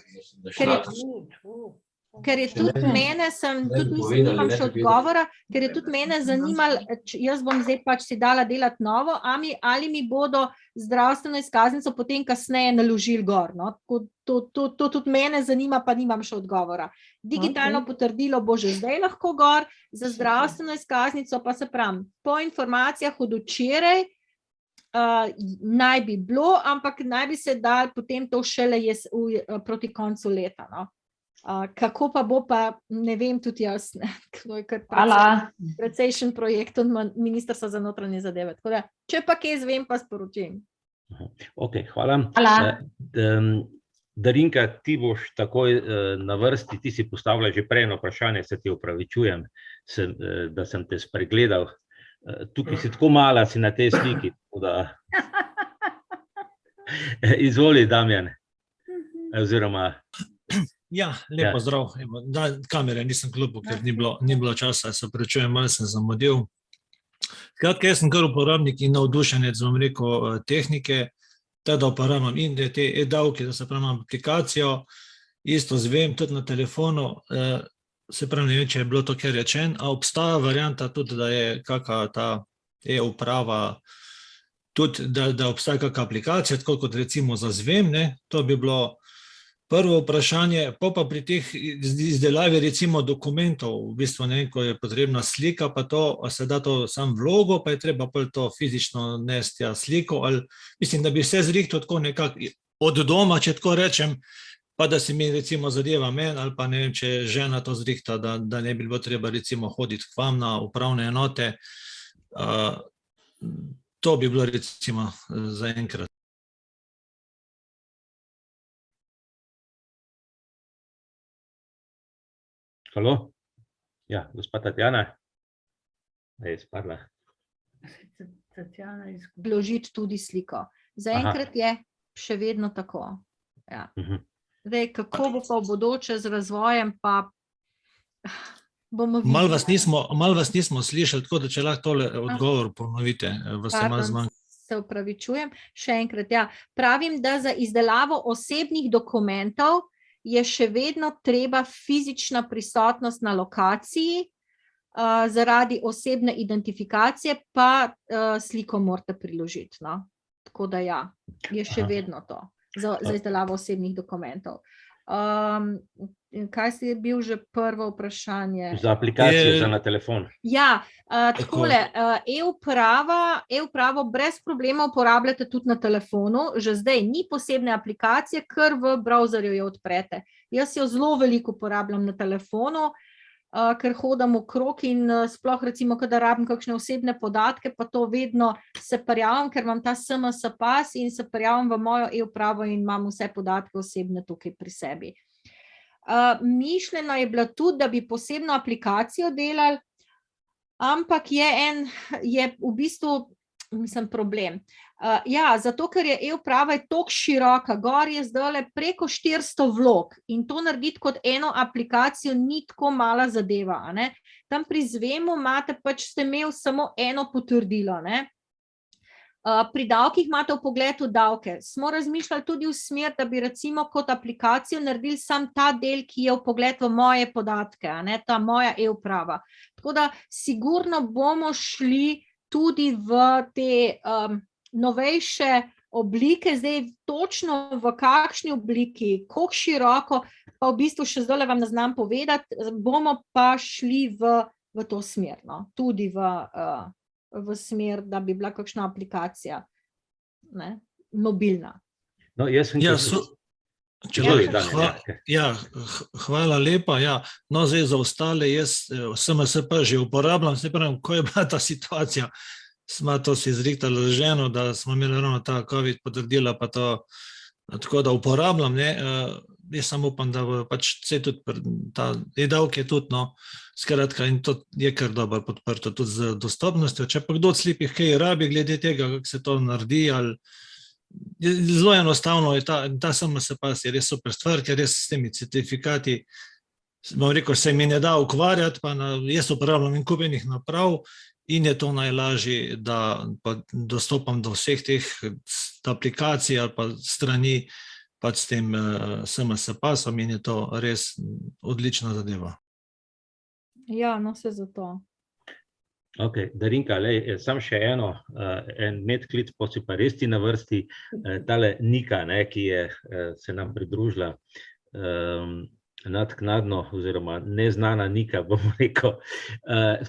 Ker je tudi mene, nimam še odgovora, ker je tudi mene zanimalo, jaz bom zdaj pač si dala delati novo, ali mi bodo zdravstveno izkaznico potem kasneje naložili gor. No? To tudi mene zanima, pa nimam še odgovora. Digitalno potrdilo bo že zdaj lahko gor, za zdravstveno izkaznico pa se pravim, po informacijah od včeraj naj bi bilo, ampak naj bi se dal potem to šele proti koncu leta. No? Kako pa bo, pa ne vem tudi jaz, to je kar precejšen projekt od Ministrstva za notranje zadeve. Tako da, če pa kaj zvem, pa sporočim. Ok, hvala. Darinka, ti boš takoj na vrsti, ti si postavila že prej eno vprašanje, se ti opravičujem, da sem te spregledal. Tukaj si tako mala, si na tej sliki. Izvoli, Damjan. Oziroma... Ja, lepo zdrav. Kamere nisem klopil, ker ni bilo časa, se opravičujem, malo sem zamudil. Skratka, jaz sem kar uporabnik in navdušenec, bom rekel, tehnike, teda uporabljam in te e-davki, da se pravi imam aplikacijo, isto zvem tudi na telefonu, se pravi ne vem, če je bilo to kaj rečen, a obstaja varianta tudi, da je kakšna ta e-uprava, tudi da obstaja kakšna aplikacija, tako kot recimo za zvem, ne, to bi bilo prvo vprašanje, pa pri teh izdelavi recimo dokumentov, v bistvu ne vem, ko je potrebna slika, pa to, a se da to sam vlogo, pa je treba to fizično nesti sliko, ali mislim, da bi vse zrihtal tako nekako od doma, če tako rečem, pa da se mi recimo zadeva men, ali pa ne vem, če žena to zrihta, da ne bi bilo treba recimo hoditi k vam na upravne enote, to bi bilo recimo za enkrat. Halo? Ja, gospa Tatjana? Je spadla. Vložiti tudi sliko. Zaenkrat je še vedno tako. Ja. Mhm. Zdaj, kako bo pa v bodoče z razvojem, pa bomo Mal videli. vas nismo slišali, tako da če lahko tole odgovor ponovite, vas je malo zmanjkalo. Se opravičujem. Še enkrat, ja. Pravim, da za izdelavo osebnih dokumentov je še vedno treba fizična prisotnost na lokaciji, zaradi osebne identifikacije, pa sliko morate priložiti. No? Tako da ja, je še vedno to za izdelavo osebnih dokumentov. Kaj je bil že prvo vprašanje? Za aplikacijo za na telefon. Ja, takole, e-upravo brez problema uporabljate tudi na telefonu, že zdaj ni posebne aplikacije, ker v browserju jo odprete. Jaz jo zelo veliko uporabljam na telefonu, ker hodam okrog in sploh recimo, kadar rabim kakšne osebne podatke, pa to vedno se prijavim, ker imam ta SMS pas in se prijavim v mojo e-upravo in imam vse podatke osebne tukaj pri sebi. Mišljeno je bilo tudi, da bi posebno aplikacijo delali, ampak je v bistvu, problem. Ja, zato, ker je e-uprava toliko široka, gor je zdajle preko 400 vlog in to narediti kot eno aplikacijo ni tako mala zadeva, a ne. Tam pri Zvemu ste imeli samo eno potrdilo, ne. Pri davkih imate vpogled v davke. Smo razmišljali tudi v smer, da bi recimo kot aplikacijo naredili sam ta del, ki je vpogled v moje podatke, a ne, ta moja e-uprava. Tako da sigurno bomo šli tudi v te novejše oblike, zdaj točno v kakšni obliki, koliko široko, pa v bistvu še zdaj vam ne znam povedati, bomo pa šli v to smer, no, tudi v smer, da bi bila kakšna aplikacija, ne, mobilna. No, jaz sem hvala lepa. Ja. No, zdaj za ostale, jaz SMSP že uporabljam, se pravim, ko je bila ta situacija, smo to si zrihtali ženo, da smo imeli ravno ta COVID potrdila, pa to tako da uporabljam, ne. Jaz samo upam, da bo pač vse tudi ta e-davk je tudi, no, skratka, in to je kar dobro podprto tudi z dostopnostjo. Če pa kdo od slepih kaj rabi glede tega, kako se to naredi, ali zelo enostavno je ta SMS pas je res super stvar, ker res s temi certifikati, bom rekel, se mi ne da ukvarjati, pa jaz uporabljam in kupenih naprav in je to najlažje, da pa dostopam do vseh teh aplikacij ali pa strani pač s tem SMS pasom in je to res odlična zadeva. Ja, no, se zato. Ok, Darinka, sam še en medklic, pa si pa res ti na vrsti, tale Nika, ne, ki je se nam pridružila nadknadno, oziroma neznana Nika, bomo rekel,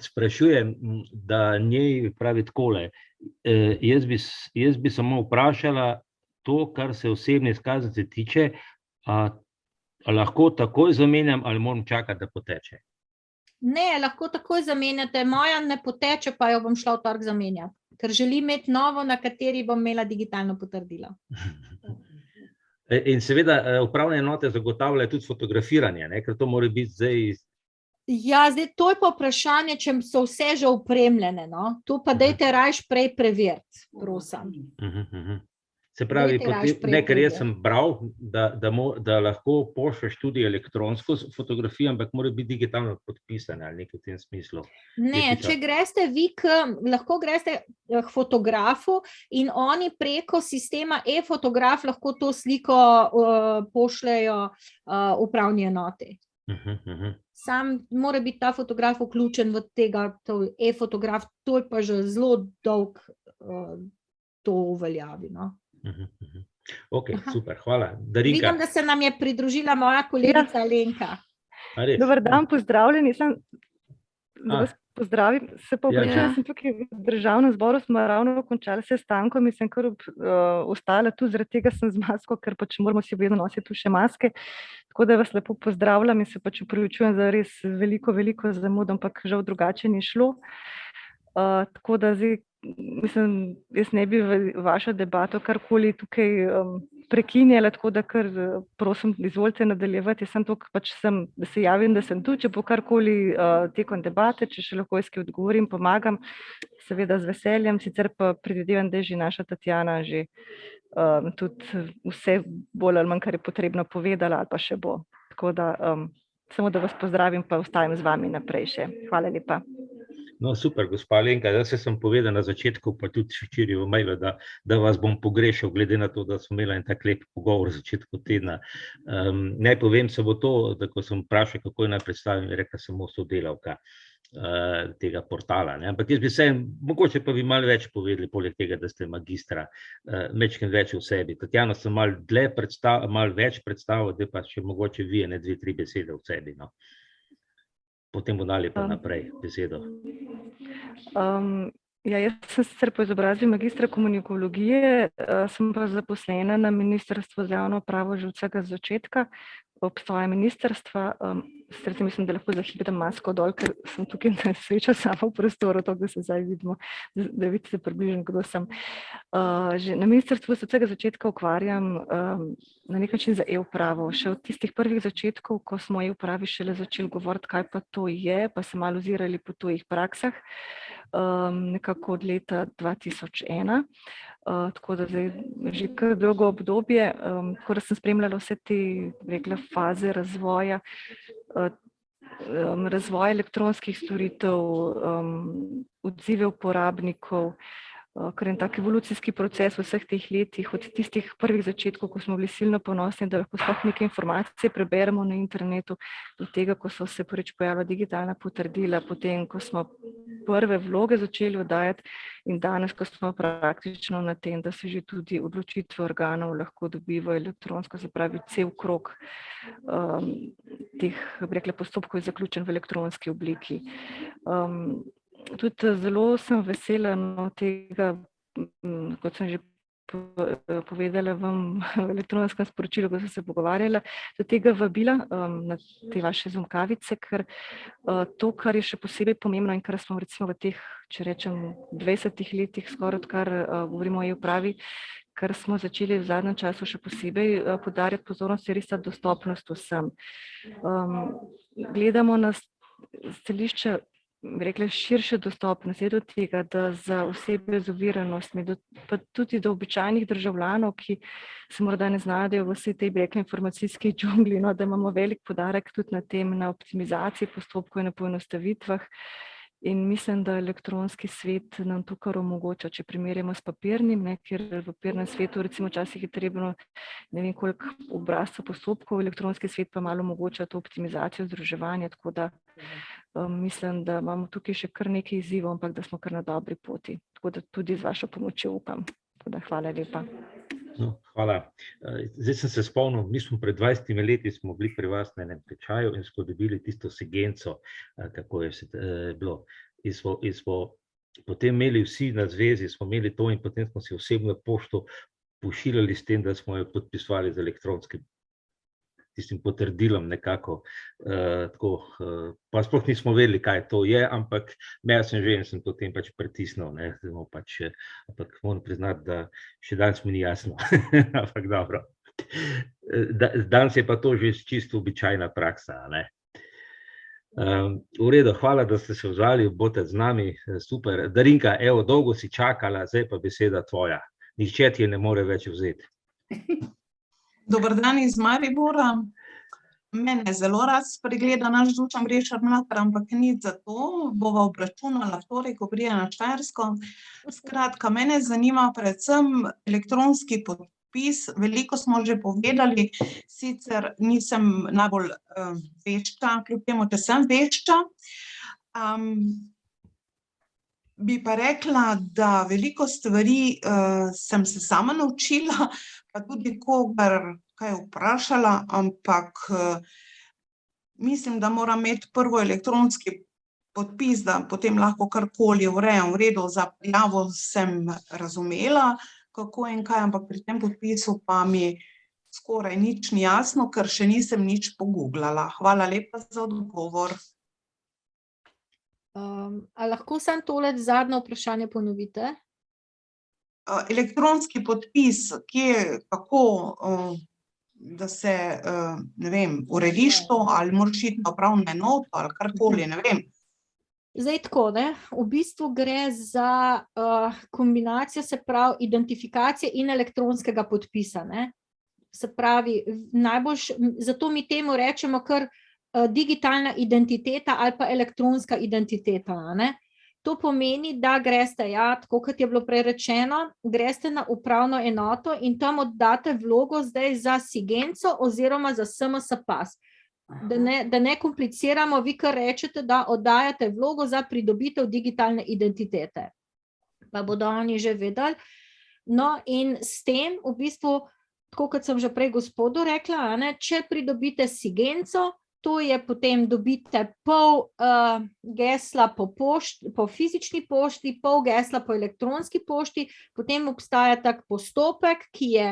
sprašujem, da njej pravi takole, jaz bi samo vprašala to, kar se osebne izkaznice tiče, lahko takoj zamenjam ali moram čakati, da poteče? Ne, lahko takoj zamenjate, moja ne poteče, pa jo bom šla v trg zamenjati, ker želim imeti novo, na kateri bom imela digitalno potrdilo. In seveda upravne enote zagotavljajo tudi fotografiranje, ne, ker to mora biti zdaj... Ja, zdaj to je pa vprašanje, če so vse že opremljene, no, to pa dajte rajš prej preveriti, prosim. Se pravi, ker jaz sem bral, da lahko pošlješ tudi elektronsko fotografijo, ampak mora biti digitalno podpisane ali nekaj v tem smislu. Ne, če greste vi lahko greste k fotografu in oni preko sistema e-fotograf lahko to sliko pošljejo upravni enoti. Sam mora biti ta fotograf vključen v tega e-fotograf, to je pa že zelo dolg to uveljavi, no. Ok, super, hvala. Darinka. Vidim, da se nam je pridružila moja kolegica Alenka. Dober dan, pozdravljeni. Da vas pozdravim, se pa opravičujem, sem tukaj v Državnem zboru, smo ravno končali sestankom in sem kar ostala tu, zaradi tega sem z masko, ker pač moramo si vedno nositi tu še maske, tako da vas lepo pozdravljam in se pač opravičujem za res veliko zamud, ampak žal drugače ni šlo. Tako da zdaj, mislim, jaz ne bi v vašo debato karkoli tukaj prekinjala, tako da kar prosim, izvolite nadaljevati. Jaz sem tukaj, da se javim, da sem tu, če bo karkoli tekom debate, če še lahko jaz kaj odgovorim, pomagam, seveda z veseljem, sicer pa predvidevam, da je že naša Tatjana že tudi vse bolj ali manj, kar je potrebno povedala, ali pa še bo. Tako da samo da vas pozdravim, pa ostajam z vami naprej še. Hvala lepa. No, super, gospa Alenka, jaz sem povedal na začetku, pa tudi včeraj v mailu, da vas bom pogrešal, glede na to, da smo imeli en tak lep pogovor v začetku tedna. Naj povem samo to, da ko sem vprašal, kako naj predstavim, je rekla samo sodelavka tega portala. Ampak jaz bi se, mogoče pa bi malo več povedali, poleg tega, da ste magistra, mečkim več v sebi. Tatjana sem malo več predstavil, da pa še mogoče vi 2-3 besede v sebi. No. Potem bo dali pa naprej besedo. Jaz sem sicer po izobrazbi magistra komunikologije, sem pa zaposlena na Ministrstvu za javno upravo že od vsega začetka obstoja ministrstva. Sicer mislim, da lahko zahibam masko dol, ker sem tukaj na srečo sama v prostoru, to, da se zdaj vidimo, da vidite približno, kdo sem. Že na ministrstvu se od vsega začetka ukvarjam na nek način za e-upravo. Še od tistih prvih začetkov, ko smo o e-upravi šele začeli govoriti, kaj pa to je, pa se malo ozirali po tujih praksah, nekako od leta 2001. Tako da zdaj že kar dolgo obdobje, ko sem spremljala vse te, rekla, faze razvoja elektronskih storitev, odzive uporabnikov, kar je tak evolucijski proces v vseh teh letih, od tistih prvih začetkov, ko smo bili silno ponosni, da lahko sploh neke informacije preberemo na internetu, do tega, ko so se prvič pojavila digitalna potrdila, potem, ko smo prve vloge začeli oddajati in danes, ko smo praktično na tem, da se že tudi odločitve organov lahko dobivajo elektronsko, se pravi cel krog teh, bi rekla, postopkov je zaključen v elektronski obliki. Tudi zelo sem vesela tega, kot sem že povedala vam v elektronskem sporočilu, ko sem se pogovarjala, do tega vabila na te vaše Zoom-kavice, ker to, kar je še posebej pomembno in kar smo recimo v teh, če rečem, 20 letih skoraj, odkar govorimo o e-upravi, kar smo začeli v zadnjem času še posebej poudarjati pozornost, je res ta dostopnost vsem. Gledamo na stališče, bi rekla, širše dostopnosti do tega, da za osebe z oviranostmi, pa tudi do običajnih državljanov, ki se morda ne znajdejo v vsej tej, bi rekla, informacijski džungli, no, da imamo velik poudarek tudi na tem, na optimizaciji postopkov in na poenostavitvah. In mislim, da elektronski svet nam to kar omogoča, če primerjamo s papirnim, ker v papirnem svetu recimo včasih je trebno ne vem koliko obrazcev postopkov, elektronski svet pa malo omogoča to optimizacijo, združevanje, tako da mislim, da imamo tukaj še kar nekaj izzivov, ampak da smo kar na dobri poti. Tako da tudi z vašo pomočjo upam. Tako da hvala lepa. No, hvala. Zdaj sem se spomnil, mi smo pred 20 leti smo bili pri vas na enem tečaju in smo dobili tisto segenco, kako je bilo. In smo potem imeli vsi na zvezi, smo imeli to in potem smo si osebno pošto pošiljali s tem, da smo jo podpisovali z elektronskim tistim potrdilom nekako, pa sploh nismo vedeli, kaj to je, ampak jaz sem že in sem potem pač pritisnil, ampak moram priznati, da še danes mi ni jasno, ampak dobro. Danes je pa to že čisto običajna praksa, ne. V redu, hvala, da ste se vzali, boste z nami, super. Darinka, evo, dolgo si čakala, zdaj pa beseda tvoja. Nihče ti je ne more več vzeti. Dober dan iz Maribora. Mene zelo rad spregleda naš Dušan Brešar Mlakar, ampak ni za to, bova obračunala torej, ko pride na Štajersko. Skratka, mene zanima predvsem elektronski podpis. Veliko smo že povedali, sicer nisem najbolj vešča, kljub temu, da sem vešča. Bi pa rekla, da veliko stvari sem se sama naučila, pa tudi kogar kaj vprašala, ampak mislim, da moram imeti prvo elektronski podpis, da potem lahko karkoli urejam. V redu, za prijavo sem razumela, kako in kaj, ampak pri tem podpisu pa mi skoraj nič ni jasno, ker še nisem nič pogooglala. Hvala lepa za odgovor. A lahko samo tole zadnje vprašanje ponovite? elektronski podpis, kje, kako, da se, ne vem, urediš to, ali moraš iti na upravno enoto, ali karkoli, ne vem. Zdaj tako, ne, v bistvu gre za kombinacijo, se pravi, identifikacije in elektronskega podpisa, ne. Se pravi, zato mi temu rečemo kar digitalna identiteta ali pa elektronska identiteta, ne. To pomeni, da greste, tako kot je bilo prej rečeno, greste na upravno enoto in tam oddate vlogo zdaj za SIGENCO oziroma za SMS-PASS. Da ne kompliciramo, vi kar rečete, da oddajate vlogo za pridobitev digitalne identitete. Pa bodo oni že vedeli. No, in s tem v bistvu, tako kot sem že prej gospodu rekla, ne, če pridobite SIGENCO, to je potem dobite pol gesla po fizični pošti, pol gesla po elektronski pošti, potem obstaja tak postopek, ki je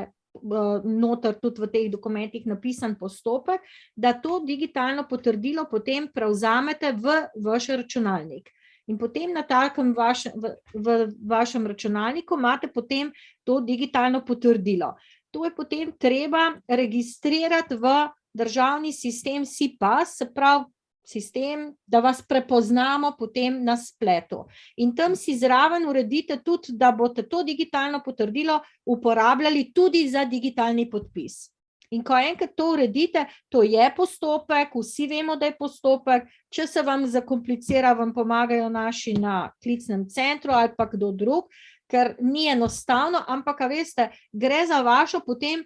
noter tudi v teh dokumentih napisan postopek, da to digitalno potrdilo potem prevzamete v vaš računalnik. In potem na takem v vašem računalniku imate potem to digitalno potrdilo. To je potem treba registrirati v državni sistem SI-PASS, se pravi sistem, da vas prepoznamo potem na spletu. In tam si zraven uredite tudi, da boste to digitalno potrdilo uporabljali tudi za digitalni podpis. In ko enkrat to uredite, to je postopek, vsi vemo, da je postopek, če se vam zakomplicira, vam pomagajo naši na klicnem centru ali pa kdo drug, ker ni enostavno, ampak, a veste, gre za vašo potem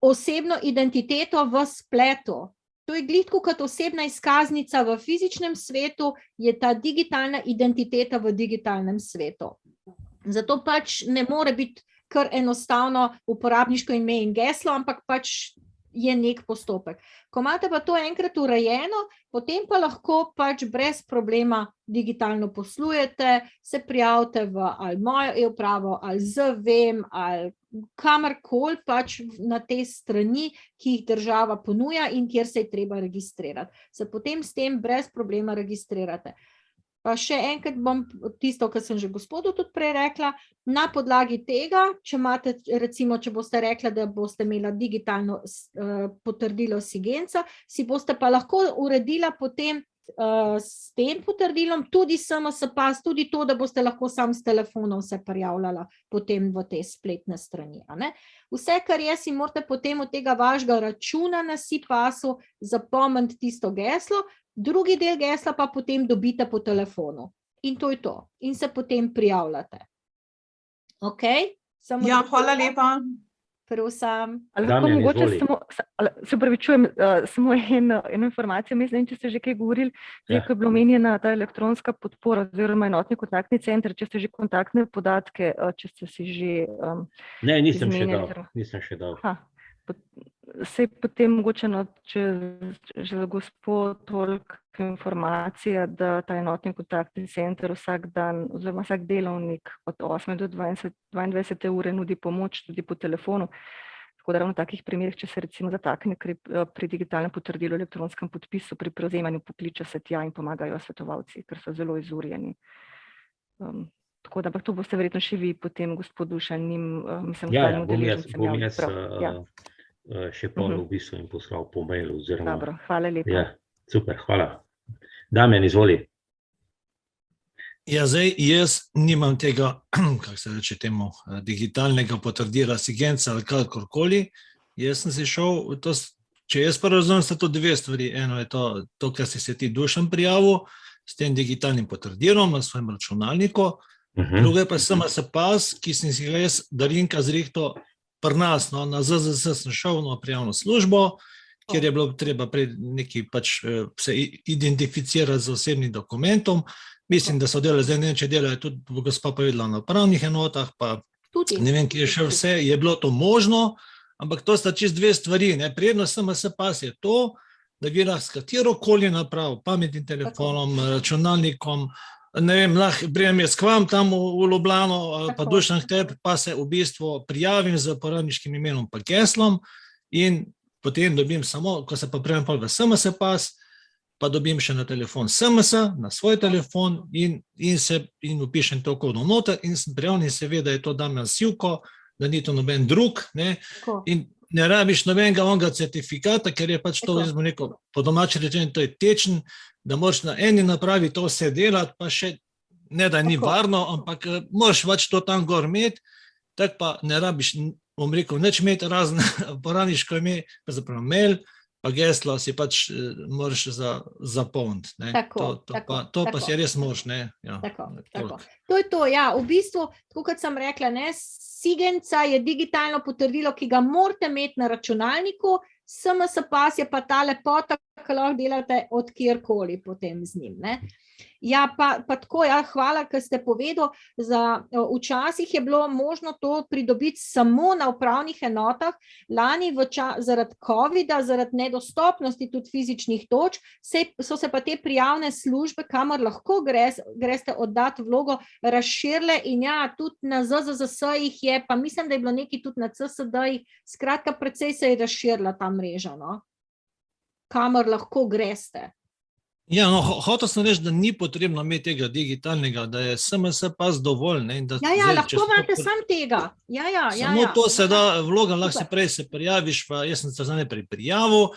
osebno identiteto v spletu. To je glih kot osebna izkaznica v fizičnem svetu, je ta digitalna identiteta v digitalnem svetu. Zato pač ne more biti kar enostavno uporabniško ime in geslo, ampak pač je nek postopek. Ko imate pa to enkrat urejeno, potem pa lahko pač brez problema digitalno poslujete, se prijavite v ali mojo e-upravo, ali ZVEM, ali kamorkoli pač na te strani, ki jih država ponuja in kjer se je treba registrirati. Se potem s tem brez problema registrirate. Pa še enkrat bom tisto, kar sem že gospodu tudi prej rekla, na podlagi tega, če imate, recimo, če boste rekla, da boste imela digitalno potrdilo SIGENCO, si boste pa lahko uredila potem s tem potrdilom tudi SMS-PASS, tudi to, da boste lahko sam s telefonom se prijavljala potem v te spletne strani. Vse, kar je, si morate potem od tega vašega računa na SI-PASS-u zapomniti tisto geslo, drugi del gesla pa potem dobite po telefonu. In to je to. In se potem prijavljate. Ok? Ja, hvala lepa. Prosim. Lahko mogoče se upravičujem, samo eno informacijo, mislim, če ste že kaj govorili, ko je bila omenjena ta elektronska podpora oziroma enotni kontaktni center, če ste že kontaktne podatke, če ste si že Ne, nisem še dal. Sej potem mogoče, če že za gospod toliko informacija, da ta enotni kontaktni center vsak dan oziroma vsak delovnik od 8 do 22 ure nudi pomoč tudi po telefonu. Tako da ravno v takih primerih, če se recimo zatakne pri digitalnem potrdilu elektronskem podpisu, pri prevzemanju pokliče se tja in pomagajo svetovalci, ker so zelo izurjeni. Tako da, ampak to boste verjetno še vi potem, gospod Dušan, mislim, Ja, bom jaz še pol v bistvu in poslal po mailu. Dobro, hvala lepa. Ja, super, hvala. Damjan, izvoli. Ja, zdaj jaz nimam tega, kako se reče temu, digitalnega potrdila SIGENCO ali kakorkoli. Jaz sem si šel, če jaz pa razumem, sta to dve stvari. Eno je to, kar si se ti Dušan prijavil s tem digitalnim potrdilom na svojem računalniku. Drugo je pa SMS-PASS, ki sem si ga jaz, Darinka, zrihtal pri nas, na ZZS sem šel na prijavno službo, kjer je bilo treba nekaj pač se identificirati z osebnim dokumentom. Mislim, da so delali, zdaj ne vem, če delajo tudi gospa povedala na upravnih enotah, pa ne vem, kje je še vse, je bilo to možno, ampak to sta čist dve stvari. Prednost SMS-PASS je to, da vi lahko s katerokoli napravo, pametnim telefonom, računalnikom, ne vem, lahko prijem jaz k vam tam v Ljubljano, pa Dušan k tebi, pa se v bistvu prijavim z uporabniškim imenom pa geslom in potem dobim samo, ko se pa prijem v SMS-PASS, pa dobim še na telefon SMS, na svoj telefon in upišem to kodo noter in sem prijavljen in se ve, da je to Damjan Sivko, da ni to noben drug, ne, in ne rabiš nobenega onega certifikata, ker je pač to, jaz bom rekel, po domači rečeno, to je tečen, da moraš na eni napravi to vse delati, pa še ne, da ni varno, ampak moraš pač to tam gor imeti, tako pa ne rabiš, bom rekel, nič imeti razen uporabniško ime, pa zapravo mail, pa geslo si pač moraš zapolniti. To pa si res moraš, ne. Tako. To je to, ja, v bistvu, tako kot sem rekla, ne, SIGENCA je digitalno potrdilo, ki ga morate imeti na računalniku, SMS pas je pa ta lepota, ki lahko delate od kjerkoli potem z njim, ne. Ja, pa tako, ja, hvala, ker ste povedali, včasih je bilo možno to pridobiti samo na upravnih enotah, lani zaradi COVID-a, zaradi nedostopnosti tudi fizičnih točk, so se pa te prijavne službe, kamor lahko greste oddati vlogo, razširile in ja, tudi na ZZZS-jih je, pa mislim, da je bilo nekaj tudi na CSD-jih, skratka, precej se je razširila ta mreža, no, kamor lahko greste. Ja, no, hotel sem reči, da ni potrebno imeti tega digitalnega, da je SMS pas dovolj. Ne, da lahko imate sam tega. Samo to se da, vloga lahko se prej se prijaviš, pa jaz sem se zdaj pri prijavu,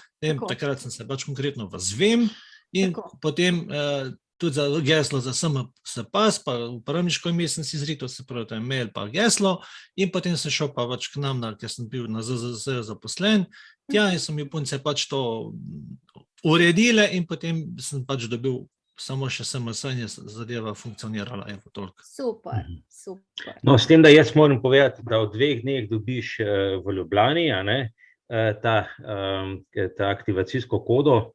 takrat sem se pač konkretno vzvem in potem tudi za geslo za SMS pas, pa uporabniško ime sem si izrital, se pravi, to je mail pa geslo in potem sem šel pa pač k nam, ker sem bil na ZZZ zaposlen, tja in sem mi punce pač to uredile in potem sem pač dobil samo še SMS in je zadeva funkcionirala. Super. No, s tem, da jaz moram povedati, da v 2 dneh dobiš v Ljubljani ta aktivacijsko kodo,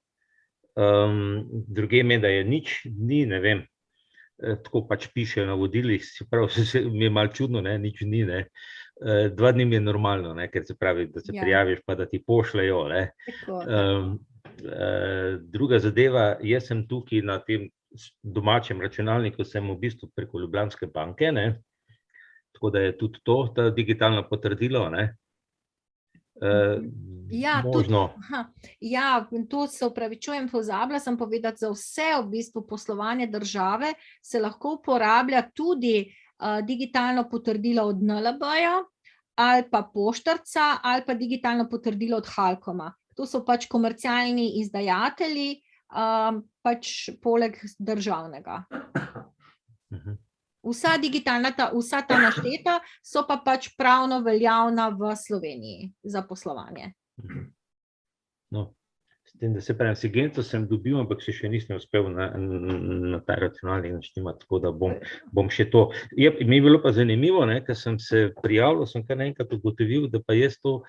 druge me, da je nič dni, ne vem, tako pač piše na vodilih, se pravi, mi je malo čudno, nič dni, 2 dni mi je normalno, ker se pravi, da se prijaviš pa da ti pošljajo, Druga zadeva, jaz sem tukaj na tem domačem računalniku, sem v bistvu preko Ljubljanske banke, tako da je tudi to, ta digitalno potrdilo, možno. Ja, to se opravičujem, pozabila sem povedati, za vse v bistvu poslovanje države se lahko uporablja tudi digitalno potrdilo od NLB-ja ali pa Poštarca ali pa digitalno potrdilo od Halkoma. To so pač komercialni izdajatelji, pač poleg državnega. Vsa ta našteta so pa pač pravno veljavna v Sloveniji za poslovanje. No, s tem, da se pravim, SIGENCO sem dobil, ampak še nisem uspel na ta računalnik naštimati, tako da bom še to. Mi je bilo pa zanimivo, ker sem se prijavil, sem kar naenkrat ugotovil, da pa jaz to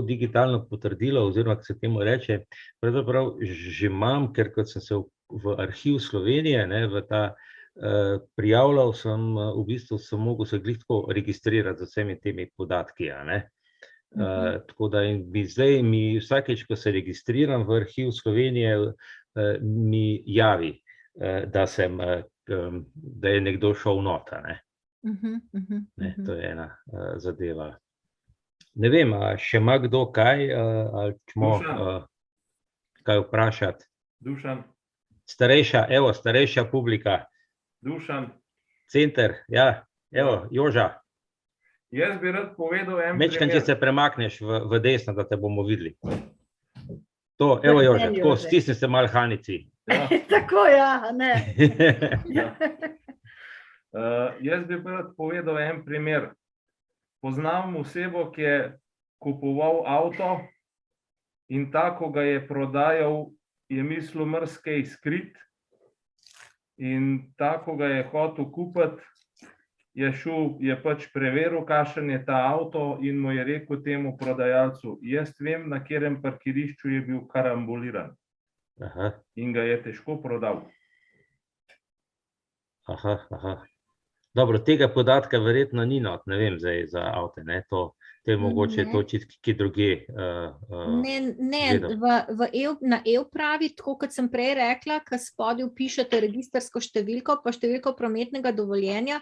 digitalno potrdilo, oziroma, kako se temu reče, pravzaprav že imam, ker kot sem se v arhiv Slovenije, v ta prijavljal, sem v bistvu sem mogel se glih tako registrirati z vsemi temi podatki, tako da zdaj mi vsakeč, ko se registriram v arhiv Slovenije, mi javi, da je nekdo šel nota. To je ena zadeva. Ne vem, še ima kdo kaj, ali čemo kaj vprašati? Dušan. Starejša publika. Dušan. Center, ja, Joža. Jaz bi rad povedal en primer. Mečkaj, če se premakneš v desno, da te bomo videli. To, Joža, tako stisni se malo Hanici. Tako, ja, ne. Jaz bi rad povedal en primer. Poznam osebo, ki je kupoval avto in tako ga je prodajal, je mislil marsikaj skrit in tako ga je hotel kupiti. Je pač preveril, kakšen je ta avto in mu je rekel temu prodajalcu, jaz vem, na katerem parkirišču je bil karamboliran. In ga je težko prodal. Dobro, tega podatka verjetno ni not, ne vem zdaj za avte, to je mogoče to ki druge. Ne, na e-upravi, tako kot sem prej rekla, ko spodaj vpišete registrsko številko, pa številko prometnega dovoljenja,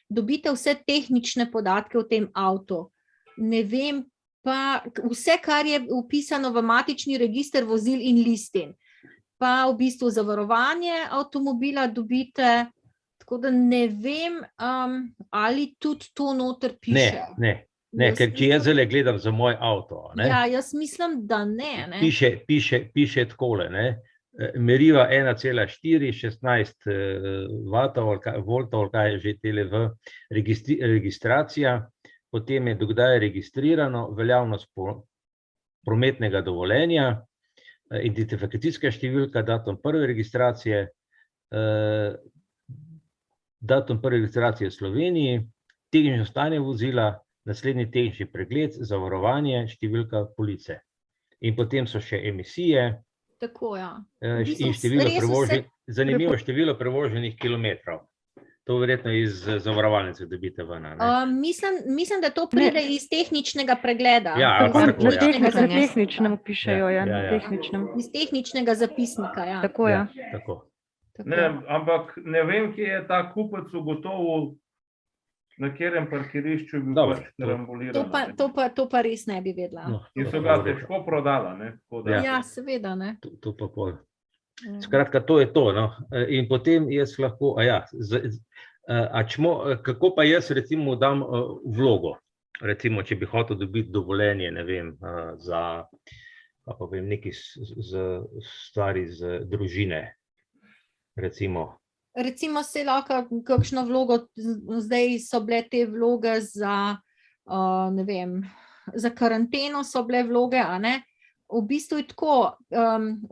dobite vse tehnične podatke o tem avtu. Ne vem pa vse, kar je vpisano v matični register vozil in listin. pa v bistvu zavarovanje avtomobila dobite, tako da ne vem, ali tudi to noter piše. Ne, ker če jaz zdaj gledam za moj avto, ne, Ja, jaz mislim, da ne. piše takole, ne, meriva 1,4, 16 voltov, ali kaj je že tele v registracija, potem je dokdaj je registrirano, veljavnost prometnega dovoljenja, identifikacijska številka, datum prve registracije, v Sloveniji, tehnično stanje vozila, naslednji tehnični pregled, zavarovanje, številka police. In potem so še emisije, Tako, ja. in zanimivo število prevoženih kilometrov. To verjetno iz zavarovalnice dobite ven, ne? Mislim, da to pride iz tehničnega pregleda. Ja, ali pa tako, ja. Na tehničnem pišejo, na tehničnem. Iz tehničnega zapisnika, ja. Tako, ja. Tako. Ne, ampak ne vem, kje je ta kupec ugotovil, na katerem parkirišču bi pač karambuliral. To pa res ne bi vedela. In so ga težko prodala, ne? Ja, seveda, ne. To pa pol. Skratka, to je to, no. In potem jaz lahko, kako pa jaz recimo dam vlogo? Recimo, če bi hotel dobiti dovoljenje, ne vem, za neki stvari z družine, recimo. Recimo se lahko kakšno vlogo, zdaj so bile te vloge za, ne vem, za karanteno so bile vloge, a ne? V bistvu je tako,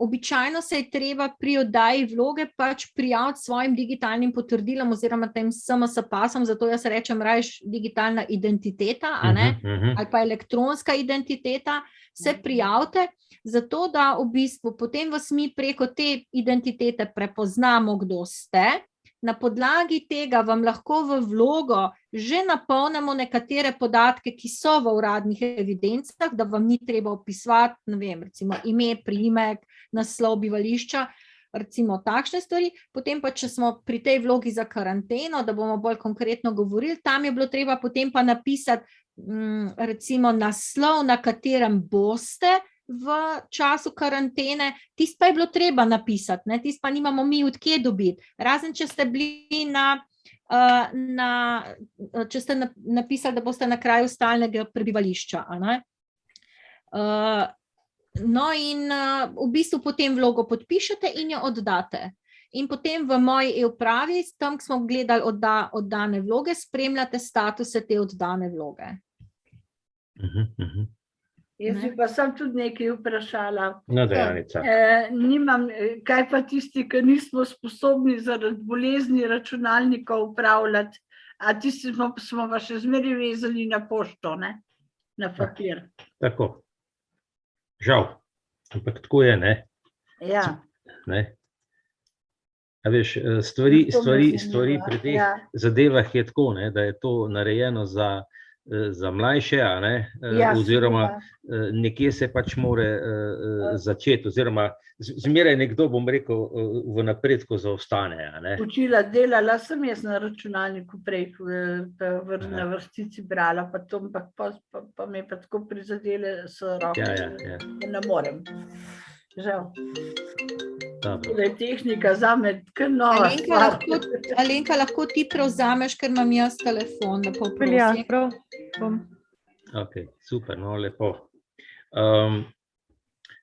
običajno se je treba pri oddaji vloge pač prijaviti svojim digitalnim potrdilom oziroma tem SMS pasom, zato jaz rečem rajš digitalna identiteta, a ne? Ali pa elektronska identiteta, se prijavite, zato da v bistvu potem vas mi preko te identitete prepoznamo, kdo ste. Na podlagi tega vam lahko v vlogo že napolnimo nekatere podatke, ki so v uradnih evidencah, da vam ni treba opisovati, ne vem, recimo ime, priimek, naslov bivališča, recimo takšne stvari. Potem pa, če smo pri tej vlogi za karanteno, da bomo bolj konkretno govorili, tam je bilo treba potem pa napisati recimo naslov, na katerem boste v času karantene, tisto pa je bilo treba napisati, ne? Tisto pa nimamo mi od kje dobiti. Razen, če ste bili če ste napisali, da boste na kraju stalnega prebivališča, a ne? No in v bistvu potem vlogo podpišete in jo oddate. In potem v moji e-upravi, tam smo gledali oddane vloge, spremljate statuse te oddane vloge. Jaz bi pa sem tudi nekaj vprašala. No, Dejanica. Kaj pa tisti, ki nismo sposobni zaradi bolezni računalnikov upravljati, a tisti smo pa še zmeraj vezali na pošto, ne? Na papir. Tako. Žal. Ampak tako je, ne? Ja. Ne? A veš, stvari pri teh zadevah je tako, ne, da je to narejeno za mlajše, a ne, oziroma nekje se pač more začeti, oziroma zmeraj nekdo, bom rekel, v napredku zaostane, a ne. Delala sem jaz na računalniku prej, na vrstici brala, pa to, pa me pa tako prizadele s roke, da ne morem. Žal. Da je tehnika zame kar nova stvar. Alenka, lahko ti prevzameš, ker imam jaz telefon, lepo prosim. Ja, prav. Ok, super, no, lepo.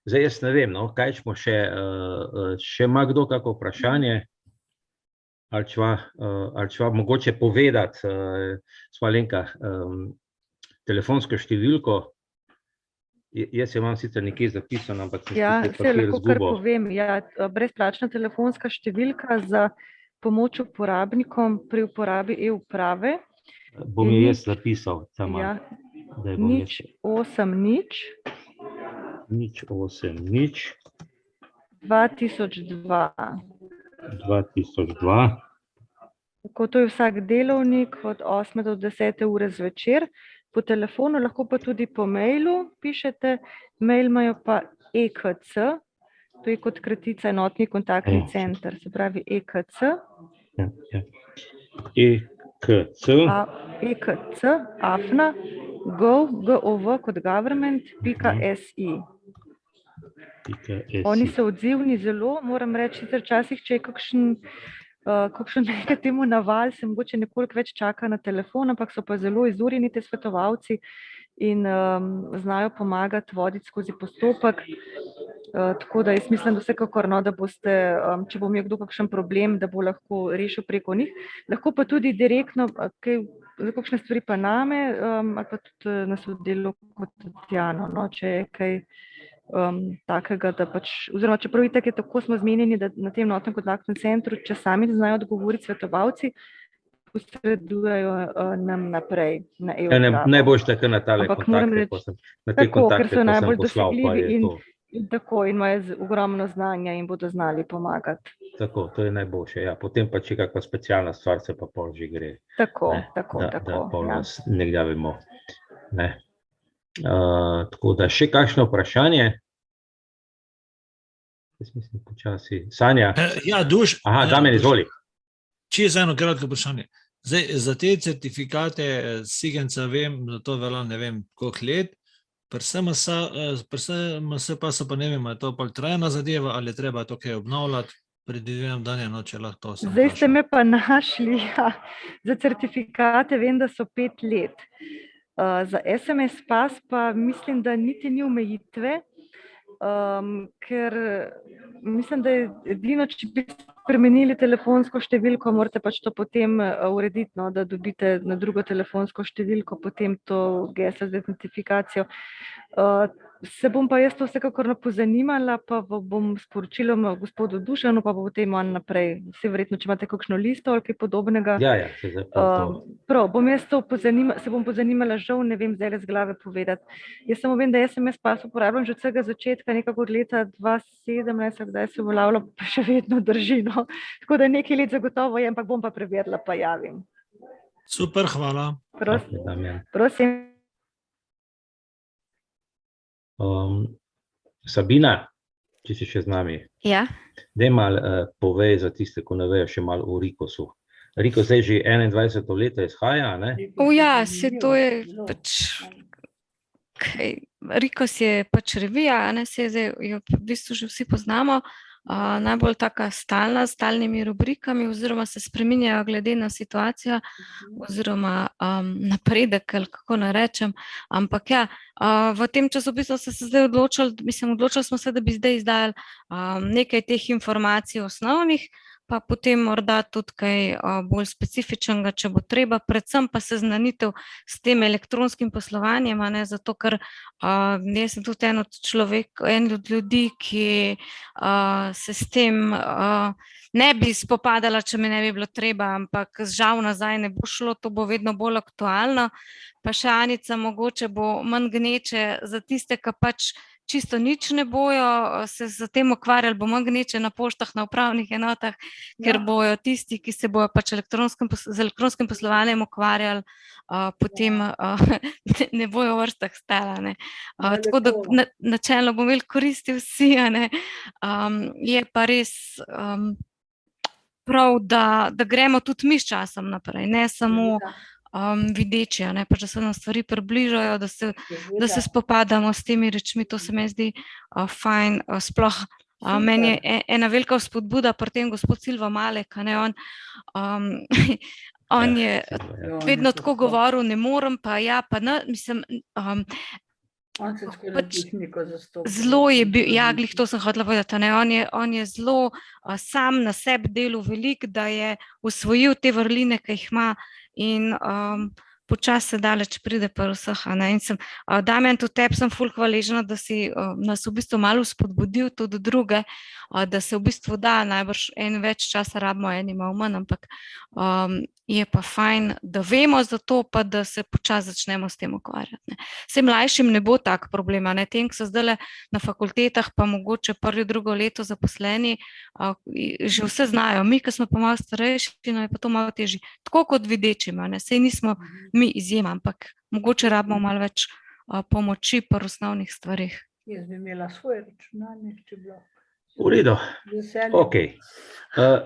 Zdaj jaz ne vem, no, kaj smo še ima kdo kako vprašanje? Ali čva mogoče povedati, sva Alenka, telefonsko številko? Jaz jo imam sicer nekje zapisano, ampak se lahko kar povem. Brezplačna telefonska številka za pomoč uporabnikom pri uporabi e-uprave. Bom jo jaz zapisal. 080 2002. Tako, to je vsak delovnik od 8 do 10 ure zvečer. Po telefonu, lahko pa tudi po mailu pišete. Mail imajo pa EKC, to je kot kratica enotni kontaktni center, se pravi EKC. EKC, afna, gov kot government.si. Oni so odzivni zelo, moram reči, sicer včasih, če je kakšen temu naval, se mogoče nekoliko več čaka na telefon, ampak so pa zelo izurjeni te svetovalci in znajo pomagati voditi skozi postopek. Tako da jaz mislim, da vsekakor, da boste, če bo imel kdo kakšen problem, da bo lahko rešil preko njih. Lahko pa tudi direktno, za kakšne stvari pa name, ali pa tudi na sodelavko kot Tatjano, če je kaj takega, da pač, oziroma čeprav itak je tako, smo zmenjeni, da na tem enotnem kontaktnem centru, če sami znajo odgovoriti svetovalci, posredujejo nam naprej na EU-pravo. Najboljš tako na tale kontakte, na te kontakte, ko sem poslal, pa je to. Tako, in imajo ogromno znanja in bodo znali pomagati. Tako, to je najboljše, ja. Potem pa če kakva specialna stvar se pa pol že gre. Tako. Da pol nas nekdaj vemo. Tako da še kakšno vprašanje? Jaz mislim počasi. Sanja? Ja, Duš. Aha, Damjan, izvoli. Čisto eno kratko vprašanje. Zdaj, za te certifikate SIGENC-a vem, da to velja ne vem koliko let, pri SMS pa so pa ne vem, je to pa trajna zadeva ali je treba to kaj obnavljati, predvidevam, Damjan, če lahko to sem Zdaj ste me pa našli, ja. Za certifikate vem, da so 5 let. Za SMS pas pa mislim, da niti ni omejitve, ker mislim, da je edino, če bi spremenili telefonsko številko, morate pač to potem urediti, da dobite na drugo telefonsko številko, potem to geslo za identifikacijo. Se bom pa jaz to vsekakor pozanimala, pa bom sporočila gospodu Dušanu, pa bo potem on naprej. Vse verjetno, če imate kakšno listo ali kaj podobnega. Ja, se zdaj pa to. Prav, se bom pozanimala, žal ne vem zdaj z glave povedati. Jaz samo vem, da SMS pas uporabljam že od vsega začetka, nekako od leta 2017, kdaj se uveljavlja, pa še vedno drži. Tako da nekaj let zagotovo je, ampak bom pa preverila, pa javim. Super, hvala. Prosim. Sabina, če si še z nami. Ja. Daj malo povej za tiste, ko ne vejo še malo o Rikosu. Rikos zdaj že 21. leto izhaja, ne? Ja, to je pač... Rikos je pač revija, zdaj jo v bistvu že vsi poznamo. Najbolj taka stalna, s stalnimi rubrikami, oziroma se spreminjajo glede na situacijo, oziroma napredek, ali kako narečem. Ampak ja, v tem časopisu so se zdaj odločili smo se, da bi zdaj izdajali nekaj teh informacij osnovnih, pa potem morda tudi kaj bolj specifičnega, če bo treba, predvsem pa seznanitev s tem elektronskim poslovanjem, zato ker jaz sem tudi en od ljudi, ki se s tem ne bi spopadala, če mi ne bi bilo treba, ampak žal nazaj ne bo šlo, to bo vedno bolj aktualno. Pa še Anica, mogoče bo manj gneče za tiste, ki pač čisto nič ne bojo se z tem ukvarjali, bo manj gneče na poštah, na upravnih enotah, ker bojo tisti, ki se bojo pač z elektronskim poslovanjem ukvarjali, potem ne bojo v vrstah stala. Tako da načelno bomo imeli koristi vsi. Je pa res prav, da gremo tudi mi s časom naprej, ne samo videči, pač da se nam stvari približajo, da se spopadamo s temi rečmi, to se mi zdi fajn, sploh meni je ena velika vzpodbuda pri tem gospod Silva Malek, on je vedno tako govoril, ne morem, pa ja, pa ne, mislim, zelo je bil, ja, glih to sem hotela povedati, on je zelo sam na sebi delal veliko, da je usvojil te vrline, ki jih ima, in počasi se daleč pride pa vseh. Damjan, tudi tebi sem ful hvaležna, da si nas v bistvu malo spodbudil tudi druge, da se v bistvu da, najbrž en več časa rabimo, eni malo manj, ampak je pa fajn, da vemo za to, pa da se počasi začnemo s tem ukvarjati. Vsem mlajšim ne bo tak problema, tem, ki so zdaj na fakultetah, pa mogoče prvo, drugo leto zaposleni, že vse znajo. Mi, ki smo pa malo starejši, je pa to malo težje. Tako kot videčim, saj nismo mi izjema, ampak mogoče rabimo malo več pomoči pri osnovnih stvarih. Jaz bi imela svoj računalnik, če bi bilo. V redu, ok.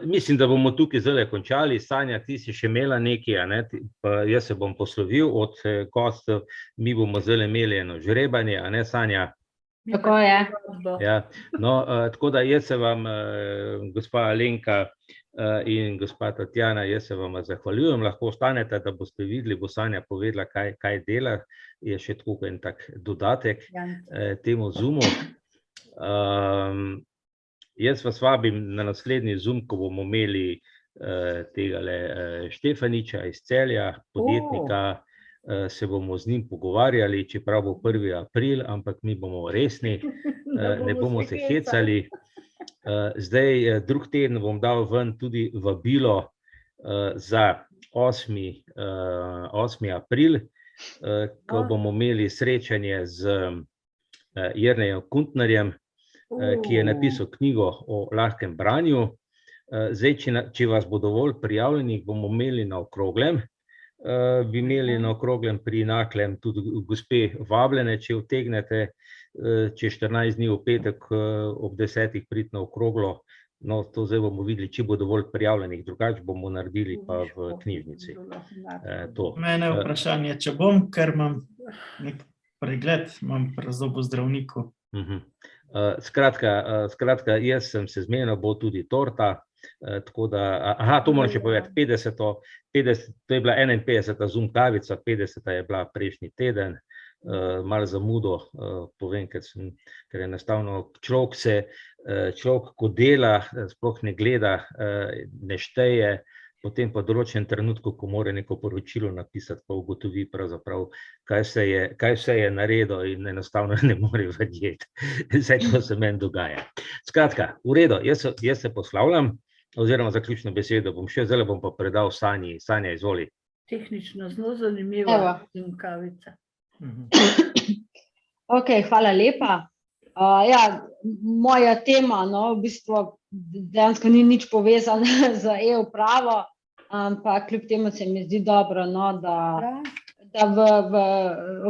Mislim, da bomo tukaj zdaj končali. Sanja, ti si še imela nekaj, pa jaz se bom poslovil od gostov, mi bomo zdaj imeli eno žrebanje, Sanja? Tako je. Ja. No, tako da jaz se vam, gospa Alenka in gospa Tatjana, jaz se vam zahvaljujem. Lahko ostanete, da boste videli, bo Sanja povedala, kaj dela. Je še tako en tak dodatek temu Zoomu. Jaz vas vabim na naslednji Zoom, ko bomo imeli tegale Štefaniča iz Celja, podjetnika, se bomo z njim pogovarjali, čeprav bo 1. april, ampak mi bomo resni, ne bomo se hecali. Zdaj, drug teden bom dal ven tudi vabilo za 8. april, ko bomo imeli srečanje z Jernejem Kuntnerjem, ki je napisal knjigo o lahkem branju. Zdaj, če vas bo dovolj prijavljenih, bomo imeli na okroglem. Bi imeli na okroglem pri Naklem tudi gospe vabljene, če utegnete, če 14 dni v petek ob 10. priti na okroglo. No, to zdaj bomo videli, če bo dovolj prijavljenih, drugače bomo naredili pa v knjižnici. Mene vprašanje, če bom, ker imam nek pregled, imam pravzaprav po zdravniku. Skratka, jaz sem se zmenil, bo tudi torta, tako da, to moram še povedati, 50, to je bila 51. Zoom kavica, 50. je bila prejšnji teden, malo zamudo povem, ker enostavno človek, ko dela, sploh ne gleda, ne šteje, potem pa v določenem trenutku, ko mora neko poročilo napisati, pa ugotovi pravzaprav, kaj vse je naredil in enostavno ne more verjeti. Vse to se meni dogaja. Skratka, v redu, jaz se poslavljam, oziroma zaključno besedo bom še, zdaj bom pa predal Sanji. Sanja, izvoli. Tehnično zelo zanimiva kavica. Ok, hvala lepa. Moja tema, v bistvu dejansko ni nič povezana z e-upravo, ampak kljub temu se mi zdi dobro, da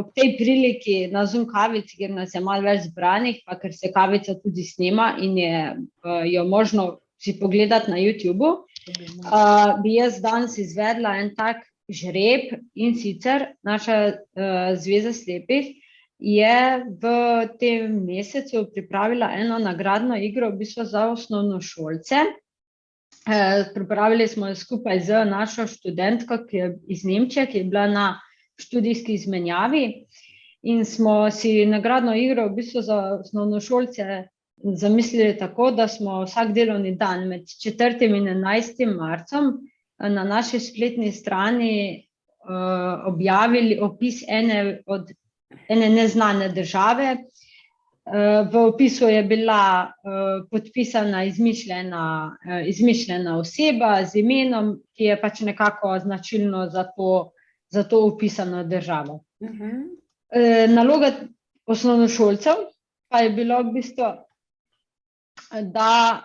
ob tej priliki na Zoom kavici, kjer nas je malo več zbranih, pa ker se kavica tudi snema in jo možno si pogledati na YouTubeu, bi jaz danes izvedla en tak žreb, in sicer naša Zveza slepih je v tem mesecu pripravila eno nagradno igro v bistvu za osnovnošolce. Pripravili smo jo skupaj z našo študentko, ki je iz Nemčije, ki je bila na študijski izmenjavi, in smo si nagradno igro v bistvu za osnovnošolce zamislili tako, da smo vsak delovni dan med 4. in 11. marcem na naši spletni strani objavili opis ene neznane države. V opisu je bila podpisana izmišljena oseba z imenom, ki je pač nekako značilno za to opisano državo. Naloga osnovnošolcev pa je bilo v bistvu, da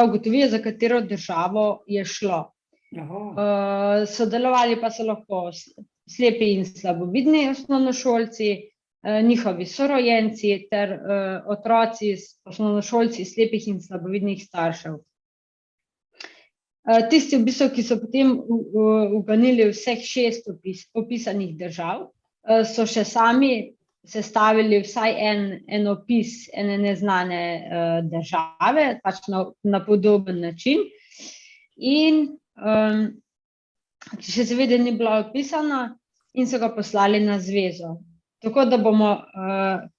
ugotovijo, za katero državo je šlo. Sodelovali pa so lahko slepi in slabovidni osnovnošolci, njihovi sorojenci ter otroci, osnovnošolci slepih in slabovidnih staršev. Tisti, v bistvu, ki so potem uganili vseh 6 opisanih držav, so še sami sestavili vsaj en opis ene neznane države, pač na podoben način. In še seveda ni bila opisana in so ga poslali na zvezo. Tako da bomo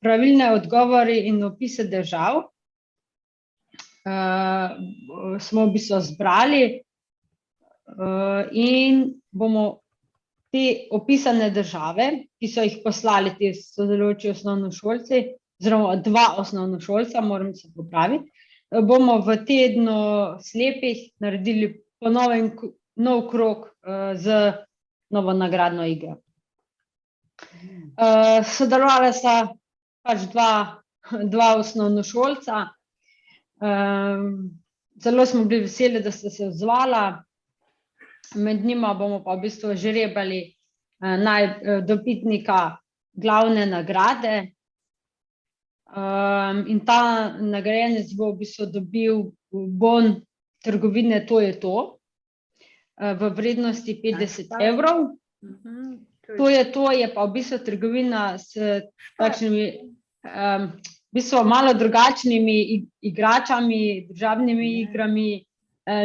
pravilne odgovore in opise držav smo v bistvu zbrali in bomo te opisane države, ki so jih poslali ti sodelujoči osnovnošolci, oziroma 2 osnovnošolca, moram se popraviti, bomo v tednu slepih naredili ponovno nov krog z novo nagradno igro. Sodelovala sta pač dva osnovnošolca. Zelo smo bili veseli, da sta se odzvala. Med njima bomo pa v bistvu žrebali dobitnika glavne nagrade. In ta nagrajenec bo v bistvu dobil bon trgovine To je to v vrednosti 50 evrov. To je pa v bistvu trgovina s takšnimi v bistvu malo drugačnimi igračami, državnimi igrami,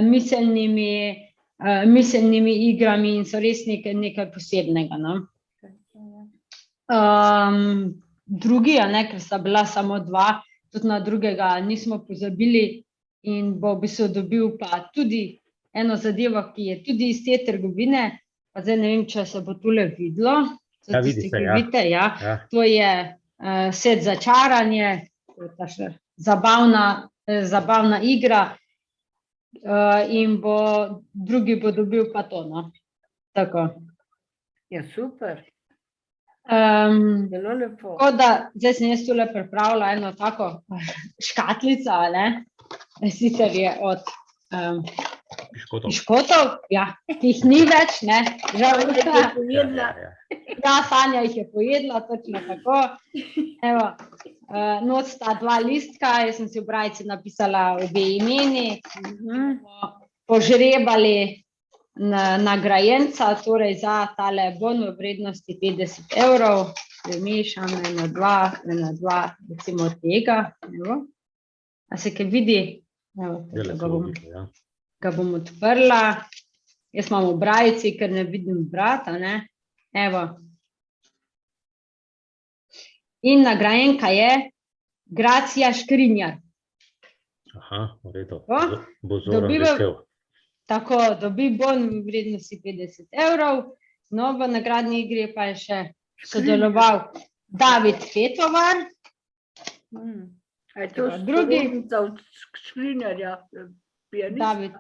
miselnimi igrami in so res nekaj posebnega. No? Drugi, ker sta bila samo dva, tudi na drugega nismo pozabili in bo v bistvu dobil pa tudi eno zadevo, ki je tudi iz te trgovine, pa zdaj ne vem, če se bo tule videlo. Ja, vidi se, ja. Vidite, ja. To je set za čaranje, zabavna igra in drugi bo dobil pa to, no. Tako. Ja, super. Zelo lepo. Tako da, zdaj sem jaz tule pripravila eno tako škatlico, sicer je od Škotov, ja, ki jih ni več, ne. Žal jih je pojedla. Ja, Sanja jih je pojedla, točno tako. Evo, not sta dva listka, jaz sem si v brajici napisala obe imeni, požrebali nagrajenca, torej za tale bon v vrednosti 50 €, premešam, eno, dva, recimo tega, evo. A se kaj vidi? Evo, ga bom odprla. Jaz imam v brajici, ker ne vidim brata, ne. Evo. In nagrajenka je Gracija Škrinjar. Aha, v redu. Bo Zoran vesel. Tako, dobi bon v vrednosti 50 €. No, v nagradni igri pa je še sodeloval David Fetovar. Je to sporednica od Škrinjarja? David.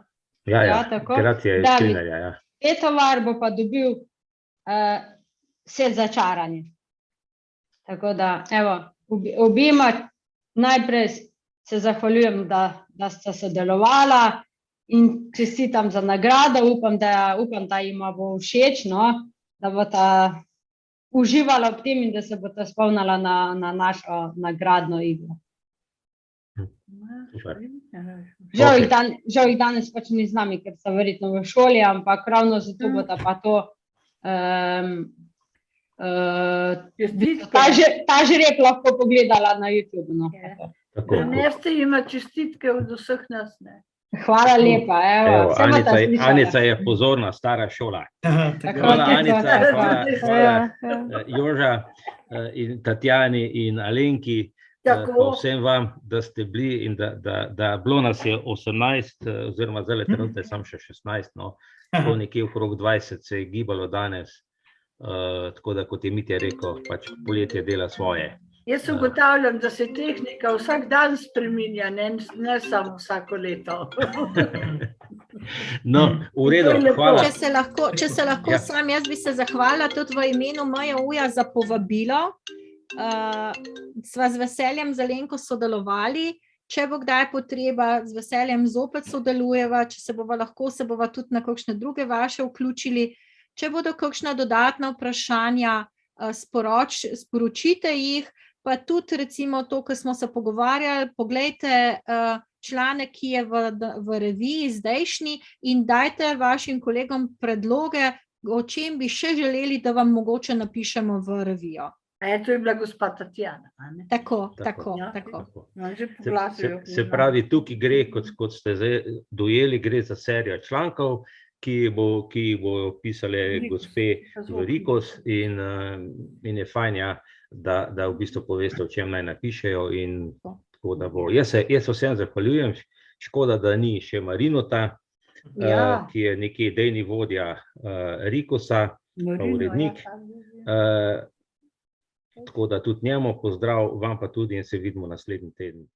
Ja, Gracija je Škrinjarja, ja. Fetovar bo pa dobil set za čaranje. Tako da, evo, obima najprej se zahvaljujem, da sta sodelovala in čestitam za nagrado, upam, da jima bo všeč, no, da bosta uživala ob tem in da se bosta spomnila na našo nagradno igro. Žal jih danes pač ni z nami, ker so verjetno v šoli, ampak ravno zato bosta pa to ta žreb lahko pogledala na YouTube. No. Preneste jima čestitke od vseh nas, ne. Hvala lepa. Evo, Anica je pozorna, stara šola. Hvala Anica, hvala Joža in Tatjani in Alenki. Pa vsem vam, da ste bili in da bilo nas je 18, oziroma zdaj trenutno je samo še 16, no, tako nekje okrog 20 se je gibalo danes, tako da, kot je Mitja rekel, pač poletje dela svoje. Jaz ugotavljam, da se tehnika vsak dan spreminja, ne samo vsako leto. No, v redu, hvala. Če se lahko sam, jaz bi se zahvalila tudi v imenu MJU-ja za povabilo. Sva z veseljem z Alenko sodelovali, če bo kdaj potreba, z veseljem zopet sodelujeva, če se bova lahko, se bova tudi na kakšne druge vaše vključili. Če bodo kakšna dodatna vprašanja, sporočite jih, pa tudi recimo to, ko smo se pogovarjali, poglejte članek, ki je v reviji zdajšnji in dajte vašim kolegom predloge, o čem bi še želeli, da vam mogoče napišemo v revijo. To je bila gospa Tatjana. Tako. Se pravi, tukaj gre, kot ste zdaj dojeli, gre za serijo člankov, ki bojo pisale gospe Rikos in je fajn, da v bistvu poveste, o čem naj napišejo in tako da bo. Jaz vsem zahvaljujem, škoda, da ni še Marinota, ki je nekje idejni vodja Rikosa, urednik. Tako da tudi njemu pozdrav, vam pa tudi in se vidimo naslednji teden.